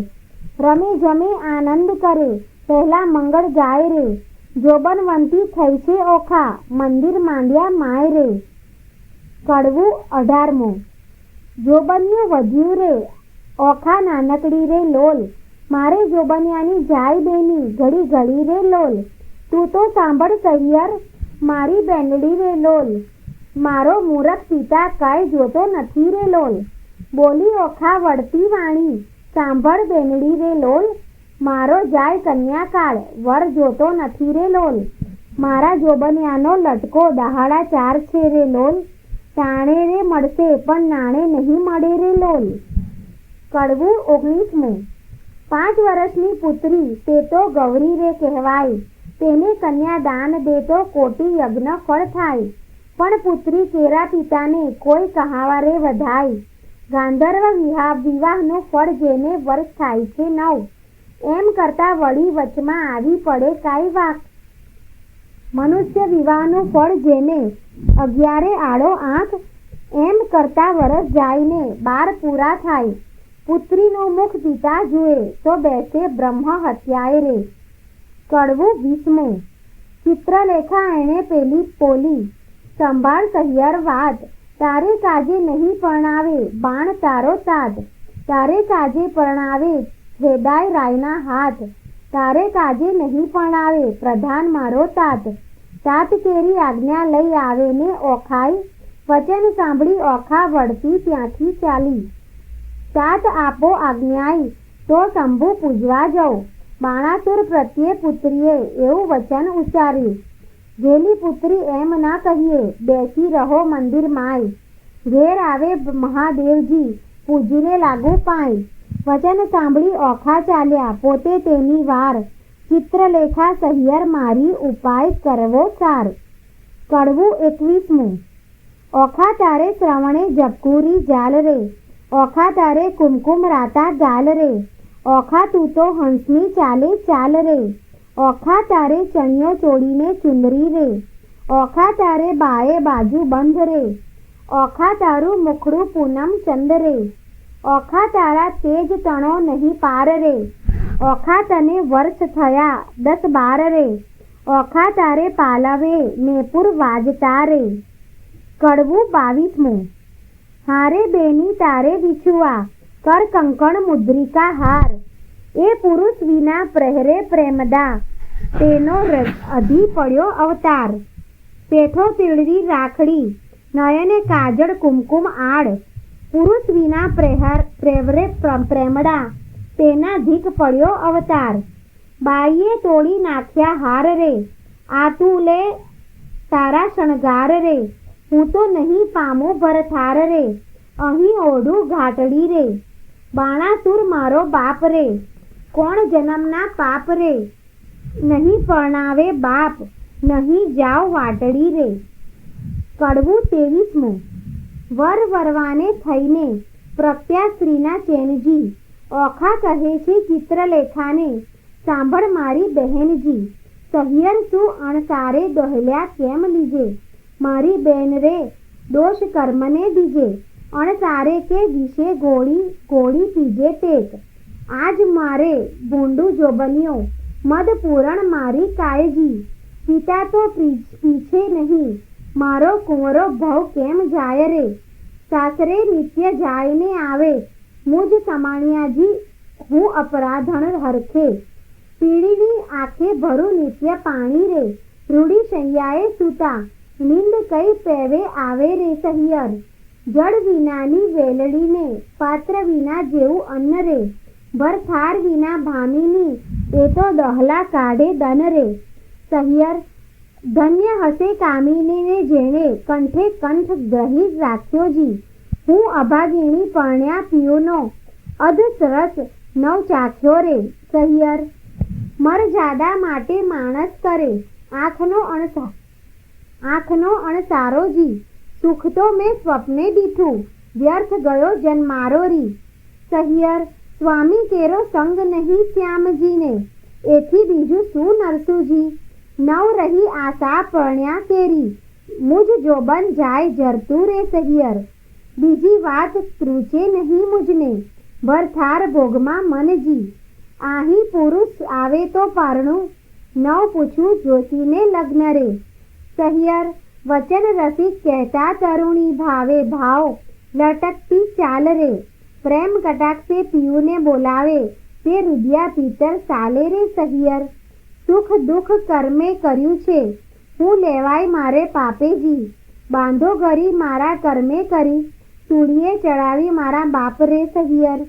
રમે જમે આનંદ કરે, પહેલા મંગળ ગાય રે. જોબનવંતી થઈ છે ઓખા, મંદિર માંડ્યા માય રે. કડવું 18મું. જોબન્યું વધ્યું રે, ઓખા નાનકડી રે લોલ. મારે જોબનિયાની જાય બેની, ઘડી ઘડી રે લોલ. તું તો સાંભળ સહિયર, મારી બેનડી રે લોલ. મારો મૂરખ પિતા કાંઈ જોતો નથી રે લોલ. બોલી ઓખા વળતી વાણી, સાંભળ બેનડી રે લોલ. મારો જાય કન્યાકાળ, વર જોતો નથી રે લોલ. મારા જોબનિયાનો લટકો દહાડા 4 છે રે લોલ. ટાણે રે મળશે, પણ નાણે નહીં મળે રે લોલ. કડવું 19મું. 5 વર્ષની પુત્રી, તે તો ગૌરી રે કહેવાય. તેને કન્યાદાન દે તો કોટી યજ્ઞ ફળ થાય. પણ પુત્રી કેરા પિતાને, કોઈ કહાવા રે વધાય. ગાંધર્વ વિવાહનું ફળ જેને વર્ષ થાય છે 9. એમ કરતા વળી વચમાં આવી પડે કાંઈ વાક. મનુષ્ય વિવાહનું ફળ જેને 11 આડો આંખ. એમ કરતા વરસ જાયને 12 પૂરા થાય. પુત્રીનું મુખ પિતા જુએ, તો બેસે બ્રહ્મ હત્યાએ રે. કડવું 20મું. ચિત્રલેખા એણે પેલી પોલી, સંભાળ સહિયર વાત. તારે કાજે નહીં પરણાવે, બાણ તારો તાત. તારે કાજે પરણાવે, છેદાય રાયના હાથ. તારે કાજે નહીં પરણાવે, પ્રધાન મારો તાત. તાત કેરી આજ્ઞા લઈ આવે ને ઓખાય. વચન સાંભળી ઓખા વળતી ત્યાંથી ચાલી. તાત આપો આજ્ઞાય, તો શંભુ પૂજવા જાઉં. બાણાસુર પ્રત્યે પુત્રીએ એવું વચન ઉચ્ચાર્યું, ગેલી પુત્રી એમ ના કહીએ, બેસી રહો મંદિર માય. ઘેર આવે મહાદેવજી, પૂજીને લાગુ પાય. વચન સાંભળી ઓખા ચાલ્યા, પોતે તેની વાર. ચિત્રલેખા સહિયર મારી, ઉપાય કરવો સાર. કડવું 21મું. ઓખા તારે શ્રવણે ઝબકુરી જાલ રે. ઓખા તારે કુમકુમ રાતા ગાલ રે. ઓખા તું તો હંસની ચાલે ચાલ રે. ઓખા તારે ચણિયો ચોળીને ચુંદરી રે. ઓખા તારે બાએ બાજુ બંધ રે. ઓખા તારું મુખડું પૂનમ ચંદ રે. ઓખા તારા તેજ તણો નહીં પાર રે. ઓખા તને વર્ષ થયા 10-12 રે. ઓખા તારે પાલવે મેપુર વાજતા રે. કડવું 22મું. હારે બેની તારે વિછુઆ, કર કંકણ મુદ્રિકા હાર. એ પુરુષ વિના પ્રહરે પ્રેમદા, તેનો અધી પડ્યો અવતાર. પેઠો તીડરી રાખડી, નયને કાજળ કુમકુમ આડ. પુરુષ વિના પ્રેવરે પ્રેમડા, તેના ધીક પડ્યો અવતાર. બાઈએ તોડી નાખ્યા હાર રે, આ તું લે તારા શણગાર રે. હું તો નહીં પામું ભરથાર રે, અહીં ઓઢું ઘાટડી રે. બાણાસુર મારો બાપ રે, કોણ જન્મના પાપ રે. નહીં પરણાવે બાપ, નહીં જાવ વાટડી રે. કડવું 23મું. વર વરવાને થઈને પ્રત્યા સ્ત્રીના ચેનજી, ઓખા કહે છે ચિત્રલેખાને, સાંભળ મારી બહેનજી. સહિયર શું અણસારે દોહલ્યા કેમ લીજે, મારી બેન રે દોષ કર્મને દીજે. અણસારે કે વિશે ગોળી પીજે ટેક, આજ મારે ભૂંડું જોબન્યો મદ પૂરણ મારી કાળજી. પિતા તો પીછે નહીં, મારો કુંવરો ભવ કેમ જાય રે. સાસરે નિત્ય જાયને આવે, મુજ સમાણ્યાજી હું અપરાધણ હરખે. પીડીની આંખે ભરું નિત્ય પાણી રે, રૂડી શૈયાએ સૂતા, નિંદ કઈ પેવે આવે રે સહિયર. જળ વિનાની વેલડીને, પાત્ર વિના જેવું અન્ન રે. ભરથાર વિના ભામીની, એ તો દહલા કાઢે દન રે. સહિયર ધન્ય હશે કામિનીને જેણે કંઠે કંઠ ગ્રહી રાખ્યો જી. હું અભાગીણી પરણ્યા પિયુનો, અધસરસ નવ ચાખ્યો રે. સહિયર મરજાદા માટે માણસ કરે, આંખનો અણસારો જી. સુખ તો મેં સ્વપ્ને દીઠું, વ્યર્થ ગયો જન્મારો રી. સહિયર સ્વામી કેરો સંગ નહીં શ્યામજીને, એથી બીજું શું નરસુજી. નવ રહી આશા પરણ્યા કેરી, મુજ જોબન જાય જરતું રે સહિયર. બીજી વાત ક્રૂચે નહીં મુજને, ભરથાર ભોગમાં મનજી. આહી પુરુષ આવે તો પરણું, નવ પૂછું જોશીને લગ્ન રે. સહિયર વચન રસિક કહેતા તરુણી ભાવે ભાવ, લટકતી ચાલ રે. પ્રેમ કટાક્ષે પિયુને બોલાવે, તે રુદિયા પિતર સાલે રે સહિયર. સુખ દુઃખ કર્મે કર્યું છે, હું લેવાય મારે પાપેજી. બાંધો ઘરી મારા કર્મે કરી, સૂડીએ ચડાવી મારા બાપ રે સહિયર.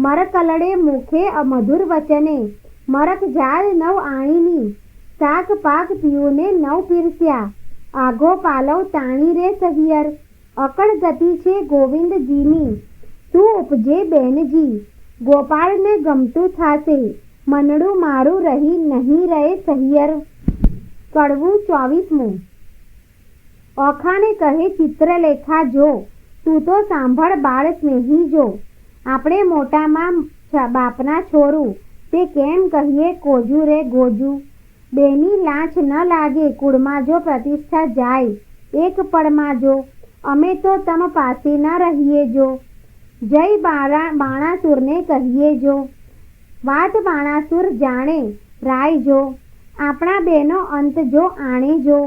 મરકલડે મુખે મધુર વચને, મરક જાળ નવ આણીની. શાક પાક પિયુને નવ પીરસ્યા, આઘો પાલવ તાણી રે સહિયર. અકળ ગતિ છે ગોવિંદજીની, તું ઉપજે બેનજી. ગોપાળને ગમતું થાશે, મનડું મારું રહી નહીં રહે સહિયર. કડવું 24મું. ઓખાને કહે ચિત્રલેખા જો, તું તો સાંભળ બાળ સ્નેહી જો. આપણે મોટામાં બાપના છોરું, તે કેમ કહીએ કોજું રે ગોજું. બેની લાંચ ન લાગે કુળમાં જો પ્રતિષ્ઠા જાય, એક પળમાં જો. અમે તો તમ પાસે ન રહીએ જો, જય બાણાસુરને કહીએ જો. વાત બાણાસુર જાણે રાય જો, આપણા બેનો અંત જો આણે જો.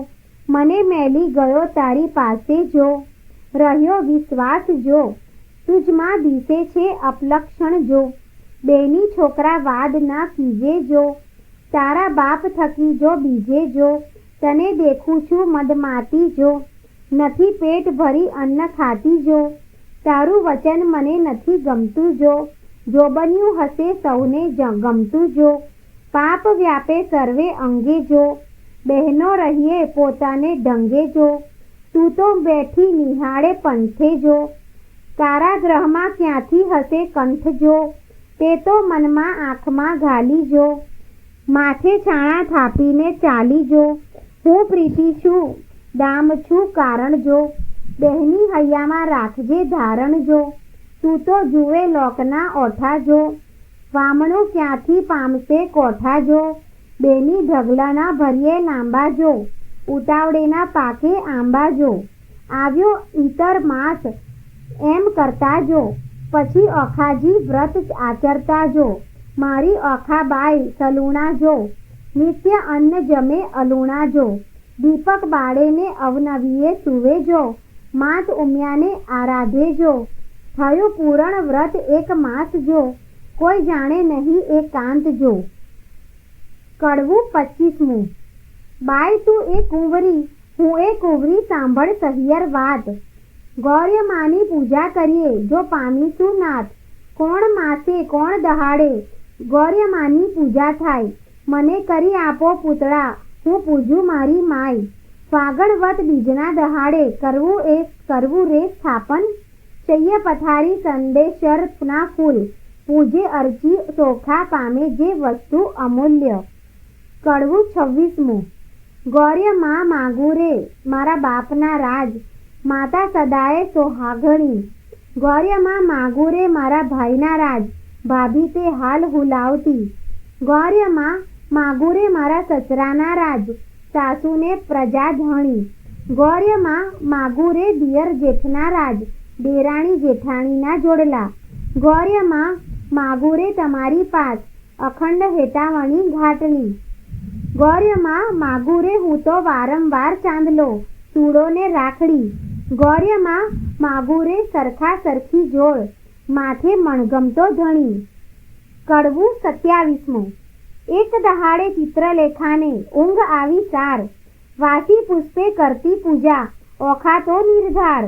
મને મેલી ગયો તારી પાસે જો, રહ્યો વિશ્વાસ જો. તુજમાં દિશે છે અપલક્ષણ જો, બેની છોકરા વાદ ના કીજે જો. તારા બાપ થકી જો બીજે જો, તને દેખું છું મદમાતી જો. નથી પેટ ભરી અન્ન ખાતી જો, તારું વચન મને નથી ગમતું જો. જોબન્યું હશે સૌને ગમતું જો, પાપ વ્યાપે સર્વે અંગે જો. બહેનો રહીએ પોતાને ઢંગે જો, તું તો બેઠી નિહાળે પંથે જો. કારાગ્રહમાં ક્યાંથી હશે કંઠ જો, તે તો મનમાં આંખમાં ઘાલી જો. માથે છાણા થાપીને ચાલી જો, હું પ્રીતિ છું દામ છું કારણ જો. બહેની હૈયામાં રાખજે ધારણ જો, તું તો જુએ લોકના ઓઠા જો. વામણું ક્યાંથી પામશે કોઠા જો, બેની ઢગલાના ભરીએ લાંબા જો. ઉતાવળેના પાકે આંબા જો, આવ્યો ઈતર માસ એમ કરતા જો. પછી ઓખાજી વ્રત આચરતા જો, મારી ઓખાબાઈ સલુણા જો. નિત્ય અન્ન જમે અલુણા જો, દીપક બાળેને અવનવીએ સુવે જો. માત ઉમિયાને આરાધે જો, થયું પૂરણ વ્રત એક માસ જો. કોઈ જાણે નહીં એકાંત જો. કડવું 25મું. બાઈ તું એ કુંવરી, હું એ કુંવરી, સાંભળ સહિયર વાત. ગૌર્ય માની પૂજા કરીએ જો પામીશું નાથ, કોણ માસે કોણ દહાડે ગૌર્ય માની પૂજા થાય, મને કરી આપો પૂતળા હું પૂજું મારી માય, ફાગણવત બીજના દહાડે કરવું રે સ્થાપન, ચૈય પથારી સંદેશરના ફૂલ પૂજે અર્ચી ચોખા પામે જે વસ્તુ અમૂલ્ય. કડવું 26મું. ગૌર્ય માં માગું રે મારા બાપના રાજ, માતા સદાય સોહાગણી, ગૌર્ય માં માગું રે મારા ભાઈના રાજ, ભાભી તે હાલ હુલાવતી, ગૌર્ય માં માગું રે મારા સસરાના રાજ, સાસુને પ્રજા ધણી, ગૌર્ય માં માગું રે દિયર જેઠના રાજ, દેરાણી જેઠાણીના જોડલા, ગૌર્ય માં માગું રે તમારી પાસ અખંડ હેતાવણી ઘાટલી, ગૌર્ય માં માગું રે હું તો વારંવાર ચાંદલો ચૂડો ને રાખડી, ગૌર્ય માં માગું રે સરખા સરખી જોડ માથે મણગમતો ધણી. કડવું 27મું. એક દહાડે ચિત્રલેખાને ઊંઘ આવી સાર, વાસી પુષ્પે કરતી પૂજા ઓખા તો નિર્ધાર,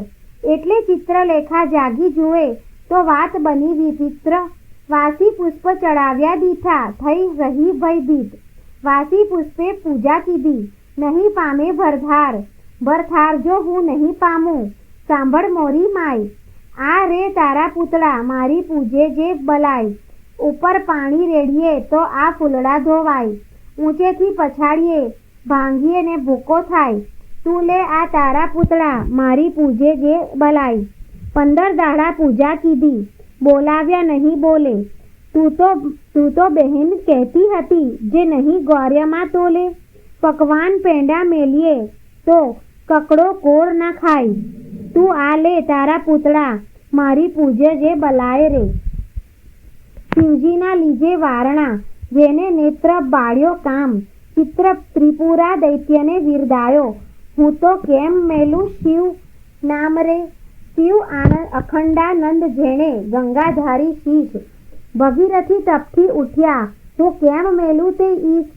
એટલે ચિત્રલેખા જાગી જુએ તો વાત બની વિચિત્ર, વાસી પુષ્પ ચડાવ્યા દીઠા થઈ રહી ભયભીત, વાસી પુષ્પે પૂજા કીધી નહીં પામે ભરથાર જો હું નહીં પામું સાંભળ મોરી માય, આ રે તારા પૂતળા મારી પૂજે જે બલાય, ઉપર પાણી રેડીએ તો આ ફૂલડા ધોવાય, ઊંચેથી પછાડીએ ભાંગીએ ને ભૂકો થાય, તું લે આ તારા પૂતળા મારી પૂજે જે બલાય, 15 દાડા પૂજા કીધી બોલાવ્યા નહીં બોલે, તું તો બહેન કહેતી હતી જે નહીં ગૌર્યમાં તોલે, પકવાન પેંડા મેલીએ તો કકડો કોર ના ખાય, તું આ લે તારા પૂતળા મારી પૂજે જે બલાય રે. શિવજીના લીજે વારણા જેને નેત્ર બાળ્યો કામ, ચિત્ર ત્રિપુરા દૈત્યને વિરદાયો, હું તો કેમ મેલું શિવ નામ રે, શિવ અખંડાનંદ જેણે ગંગાધારી શીશ, ભગીરથી તપથી ઉઠ્યા હું કેમ મેલું તે ઈશ,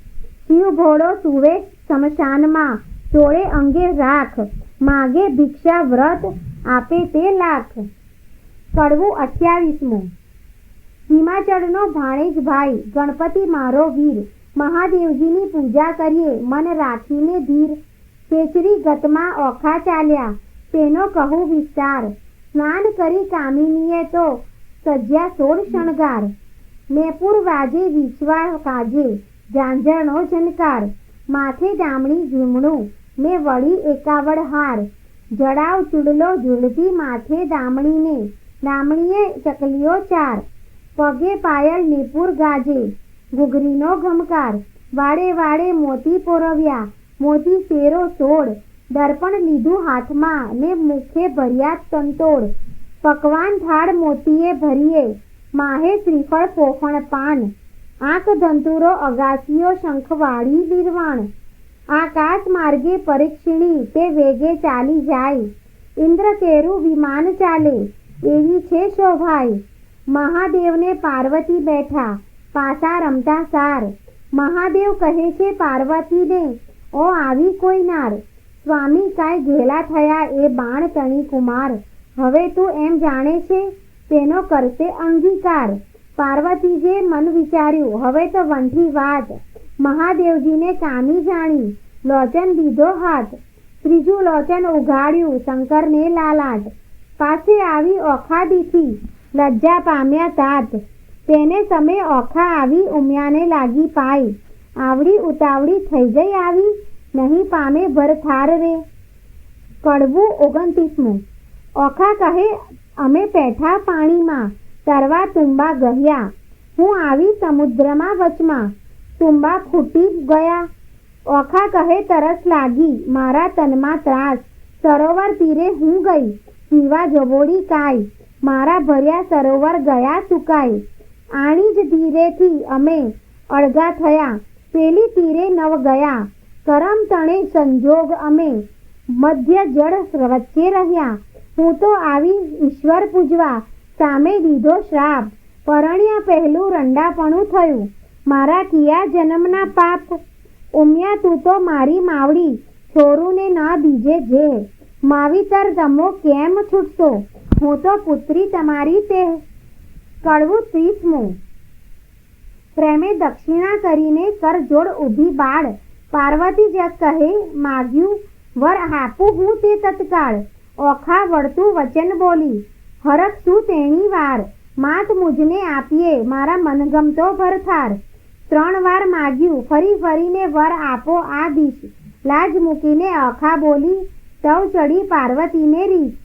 શિવ ભોળો સુવે સ્મશાનમાં ચોળે અંગે રાખ, માગે ભિક્ષા વ્રત આપે તે લાખ. કડવું 28મું. હિમાચળનો ભાણેજ ભાઈ ગણપતિ મારો વીર, મહાદેવજીની પૂજા કરીએ મન રાખીને ધીર, ખેચરી ગતમાં ઓખા ચાલ્યા તેનો કહું વિસ્તાર, સ્નાન કરી કામિનીએ તો સજ્યા 16 શણગાર, મેપુર વાજે વિચવા કાજે ઝાંઝરનો ઝનકાર, માથે દામણી ઝૂમણું મેં વળી 51 હાર, જડાવ ચૂડલો ઝૂલતી માથે દામણીએ ચકલીઓ 4, પગે પાયલ નિપુર ગાજે ઘૂઘરીનો ઘમકાર, વાડે વાડે મોતી પોરવ્યા મોતી શેરો 16, દર્પણ લીધું હાથમાં ને મુખે ભર્યા તંતોડ, પકવાન થાળ મોતીએ ભરીએ માહે શ્રીફળ પોખણ પાન, આંખ ધંતુરો અગાસીઓ શંખવાળી નિર્વાણ, આકાશ માર્ગે પરીક્ષિણી તે વેગે ચાલી જાય, ઇન્દ્ર કેરું વિમાન ચાલે એવી છે શોભાઈ, મહાદેવને પાર્વતી બેઠા પાસા રમતા સાર, મહાદેવ કહે છે પાર્વતીને ઓ આવી કોઈ નાર, સ્વામી કાંઈ ઘેલા થયા એ બાણ તણી કુમાર, હવે તું એમ જાણે છે તેનો કરશે અંગીકાર, પાર્વતીજે મન વિચાર્યું હવે તો વંઠી વાત, મહાદેવજીને કામી જાણી લોચન દીધો હાથ, ત્રીજું લોચન ઉઘાડ્યું શંકરને લાલાટ, પાસે આવી ઓખા દીઠી લજ્જા પામ્યા તાત, તેને સમે ઓખા આવી ઉમિયાને લાગી પાઈ, આવડી ઉતાવળી થઈ ગઈ આવી નહીં પામે ભરથાર રે. કડવું 29મું. ઓખા કહે અમે પેઠા પાણીમાં તરવા તુંબા ગયા, હું આવી સમુદ્રમાં વચમાં તુંબા ખૂટી ગયા, ઓખા કહે તરસ લાગી મારા તનમાં ત્રાસ, સરોવર તીરે હું ગઈ પીવા જબોડી કાય, મારા ભર્યા સરોવર ગયા સુકાય, આણી જ ધીરેથી અમે અળગા થયા પેલી તીરે નવ ગયા, કરમ તણે સંજોગ અમે મધ્ય જળ વચ્ચે રહ્યા, હું તો આવી ઈશ્વર પૂજવા સામે દીધો શ્રાપ, પરણ્યા પહેલું રંડાપણું થયું મારા કિયા જન્મના પાપ, ઉમિયા તું તો મારી માવડી છોરુને ન દીજે જે, માવીતર તમો કેમ છૂટશો, હું તો પુત્રી તમારી તે. કડવું 30મું. પ્રેમે દક્ષિણા કરીને કરજોડ ઊભી બાળ, પાર્વતી જ કહે માગ્યું વર આપું હું તે તત્કાળ. ઓખા વળતું વચન બોલી, હરખ શું તેણી વાર, માત મુજને આપીએ મારા મનગમતો ભરથાર. 3 વાર માગ્યું ફરી ફરીને વર આપો આ દિશ, લાજ મૂકીને ઓખા બોલી તવ ચડી પાર્વતીને રીસ.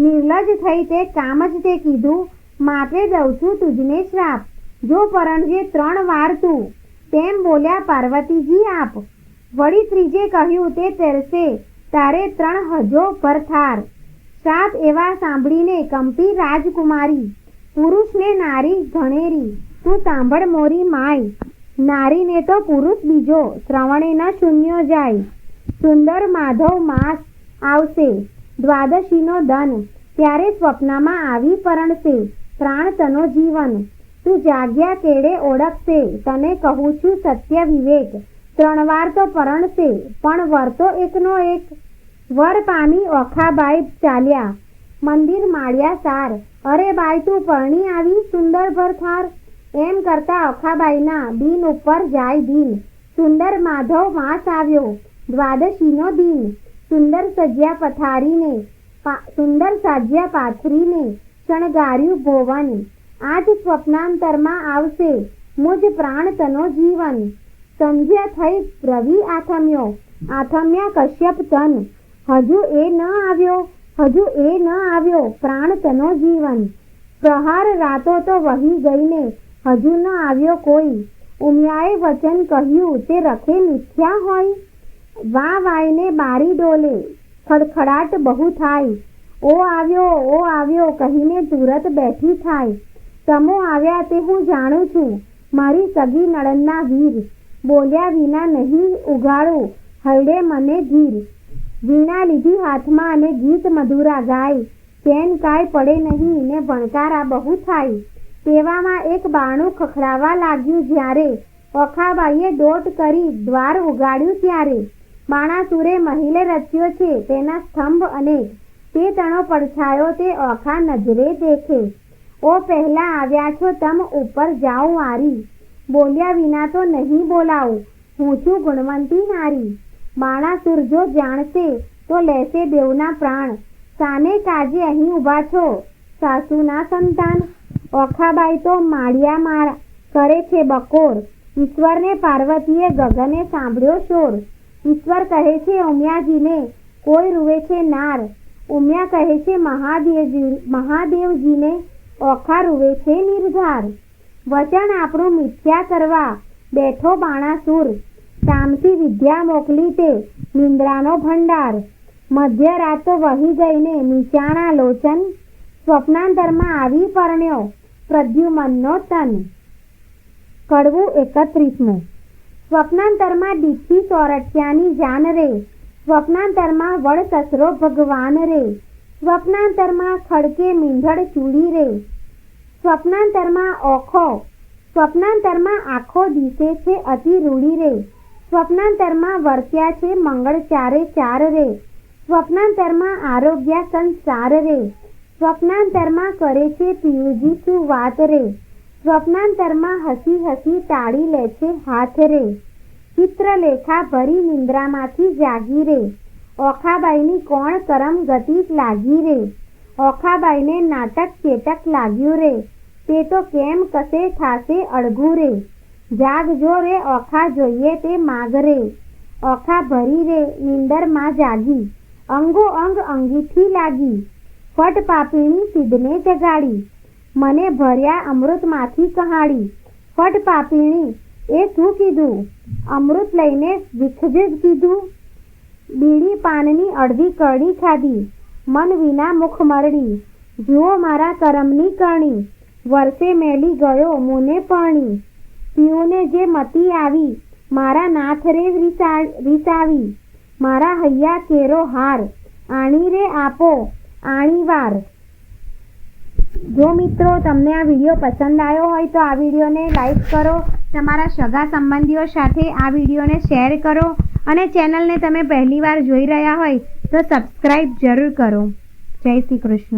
નિર્લજ થઈ તે કામ જ તે કીધું, માપે દઉં છું તુજને શ્રાપ, જો પરણજે 3 વાર તું, તેમ બોલ્યા પાર્વતીજી આપ. વળી ત્રીજે કહ્યું તે તેરસે તારે 3 હજો ભરથાર. શ્રાપ એવા સાંભળીને કંપી રાજકુમારી, પુરુષને નારી ઘણેરી, તું સાંભળ મોરી માય. નારીને તો પુરુષ બીજો શ્રવણે ન શૂન્યો જાય. સુંદર માધવ માસ આવશે, દ્વાદશીનો દન, ત્યારે સ્વપ્નમાં આવી પરણશે, પ્રાણ તનો જીવન. તું જાગ્યા કેળે ઓળખશે, તને કહું છું સત્ય વિવેક. 3 વાર તો પરણશે, પણ વર તો એકનો એક. વર પામી ઓખાબાઈ ચાલ્યા, મંદિર માળ્યા સાર. અરે બાઈ તું પરણી આવી સુંદર ભરથાર. એમ કરતા ઓખાબાઈના દિન ઉપર જાય દિન. સુંદર માધવ માસ આવ્યો, દ્વાદશીનો દિન. સુંદર સજ્યા પથારીને, સુંદર સાજ્યા પાથરીને, શણગાર્યું ભોવન. આજ સ્વપ્નાંતરમાં આવશે, મુજ પ્રાણ તનો જીવન. સંધ્યા થઈ રવિ આથમ્યો, આથમ્યા કશ્યપ તન. હજુ એ ન આવ્યો, હજુ એ ન આવ્યો પ્રાણ તનો જીવન. પ્રહાર રાતો તો વહી ગઈને, હજુ ન આવ્યો કોઈ. ઉમિયાએ વચન કહ્યું તે રખે મિથ્યા હોય. વા વાયને બારી ડોલે, ખડખડાટ બહુ થાય. ઓ આવ્યો કહીને તુરત બેઠી થાય. તમો આવ્યા તે હું જાણું છું, મારી સગી નળનના વીર. બોલ્યા વિના નહીં ઉગાડું, હરડે મને ધીર. વીણા લીધી હાથમાં અને ગીત મધુરા ગાય. ચેન કાંઈ પડે નહીં ને ભણકારા બહુ થાય. તેવામાં એક બાણું ખખડાવા લાગ્યું જ્યારે, ઓખાબાઈએ દોટ કરી દ્વાર ઉગાડ્યું ત્યારે. બાણાસુરે મहिले રચ્યો છે તેના સ્તંભ અનેક, તે તણો પડછાયો તે ઓખા નજરે દેખે. ઓ પહેલા આવ્યા છો તમ ઉપર જાઉં વારી, બોલ્યા વિના તો નહીં બોલાવું, હું છું ગુણવંતી નારી. બાણાસુર જો જાણશે તો લેશે બેવના પ્રાણ. સાને કાજે અહીં ઊભા છો સાસુના સંતાન. ઓખાબાઈ તો માળિયા માળ કરે છે બકોર. ઈશ્વરને પાર્વતીએ ગગને સાંભળ્યો શોર. ઈશ્વર કહે છે ઉમિયાજીને કોઈ રૂવે છે નાર. ઉમિયા કહે છે મહાદેવજીને ઓખા રૂવે છે નિર્ધાર. વચન આપણું મિથ્યા કરવા બેઠો બાણાસુર, તામસી વિદ્યા મોકલી તે નિંદ્રાનો ભંડાર. મધ્યરાતો વહી ગઈને નીચાણા લોચન, સ્વપ્નાંતરમાં આવી પરણ્યો પ્રદ્યુમનનો તન. કડવું 31મું. સ્વપ્નાંતરમાં દીઠી સોરઠિયાની જાન રે, સ્વપ્નાંતરમાં વડ સસરો ભગવાન રે. સ્વપ્નાંતરમાં ખડકે મીંઢળ ચૂડી રે. સ્વપ્નાંતરમાં ઓખો, સ્વપ્નાંતરમાં આખો દિશે છે અતિ રૂડી રે. સ્વપ્નાંતરમાં વર્ત્યા છે મંગળ ચારે ચાર રે. સ્વપ્નાંતરમાં આરોગ્ય સંસાર રે. સ્વપ્નાંતરમાં કરે છે પિયુજી શું વાત રે. સ્વપ્નાંતરમાં હસી હસી તાળી લે છે હાથ રે. ચિત્રલેખા ભરી નિંદ્રામાંથી જાગી રે. ઓખાબાઈની કોણ કરમ ગતિ લાગી રે. ઓખાબાઈને નાટક ચેટક લાગ્યું રે, તે તો કેમ કશે થાશે અળગું રે. જાગજો રે ઓખા જોઈએ તે માગ રે. ઓખા ભરી રે નિંદરમાં જાગી, અંગો અંગ અંગીઠી લાગી. ફટ પાપીણી સિદ્ધને જગાડી, મને ભર્યા અમૃતમાંથી કહાડી. ફટ પાપીણી એ શું કીધું, અમૃત લઈને વિખજ કીધું. બીડી પાનની અડધી કડી ખાધી, મન વિના મુખ મરડી. જુઓ મારા કરમની કરણી, વર્ષે મેલી ગયો મુને પરણી. પીઉને જે મતી આવી, મારા નાથ રે રીસાવી. મારા હૈયા કેરો હાર, આણી રે આપો આણી વાર. જો મિત્રો તમને આ વિડીયો પસંદ આવ્યો હોય તો આ વિડીયોને લાઈક કરો, તમારા સગા સંબંધીઓ સાથે આ વિડીયોને શેર કરો અને ચેનલને તમે પહેલીવાર જોઈ રહ્યા હોય તો સબસ્ક્રાઈબ જરૂર કરો. જય શ્રી કૃષ્ણ.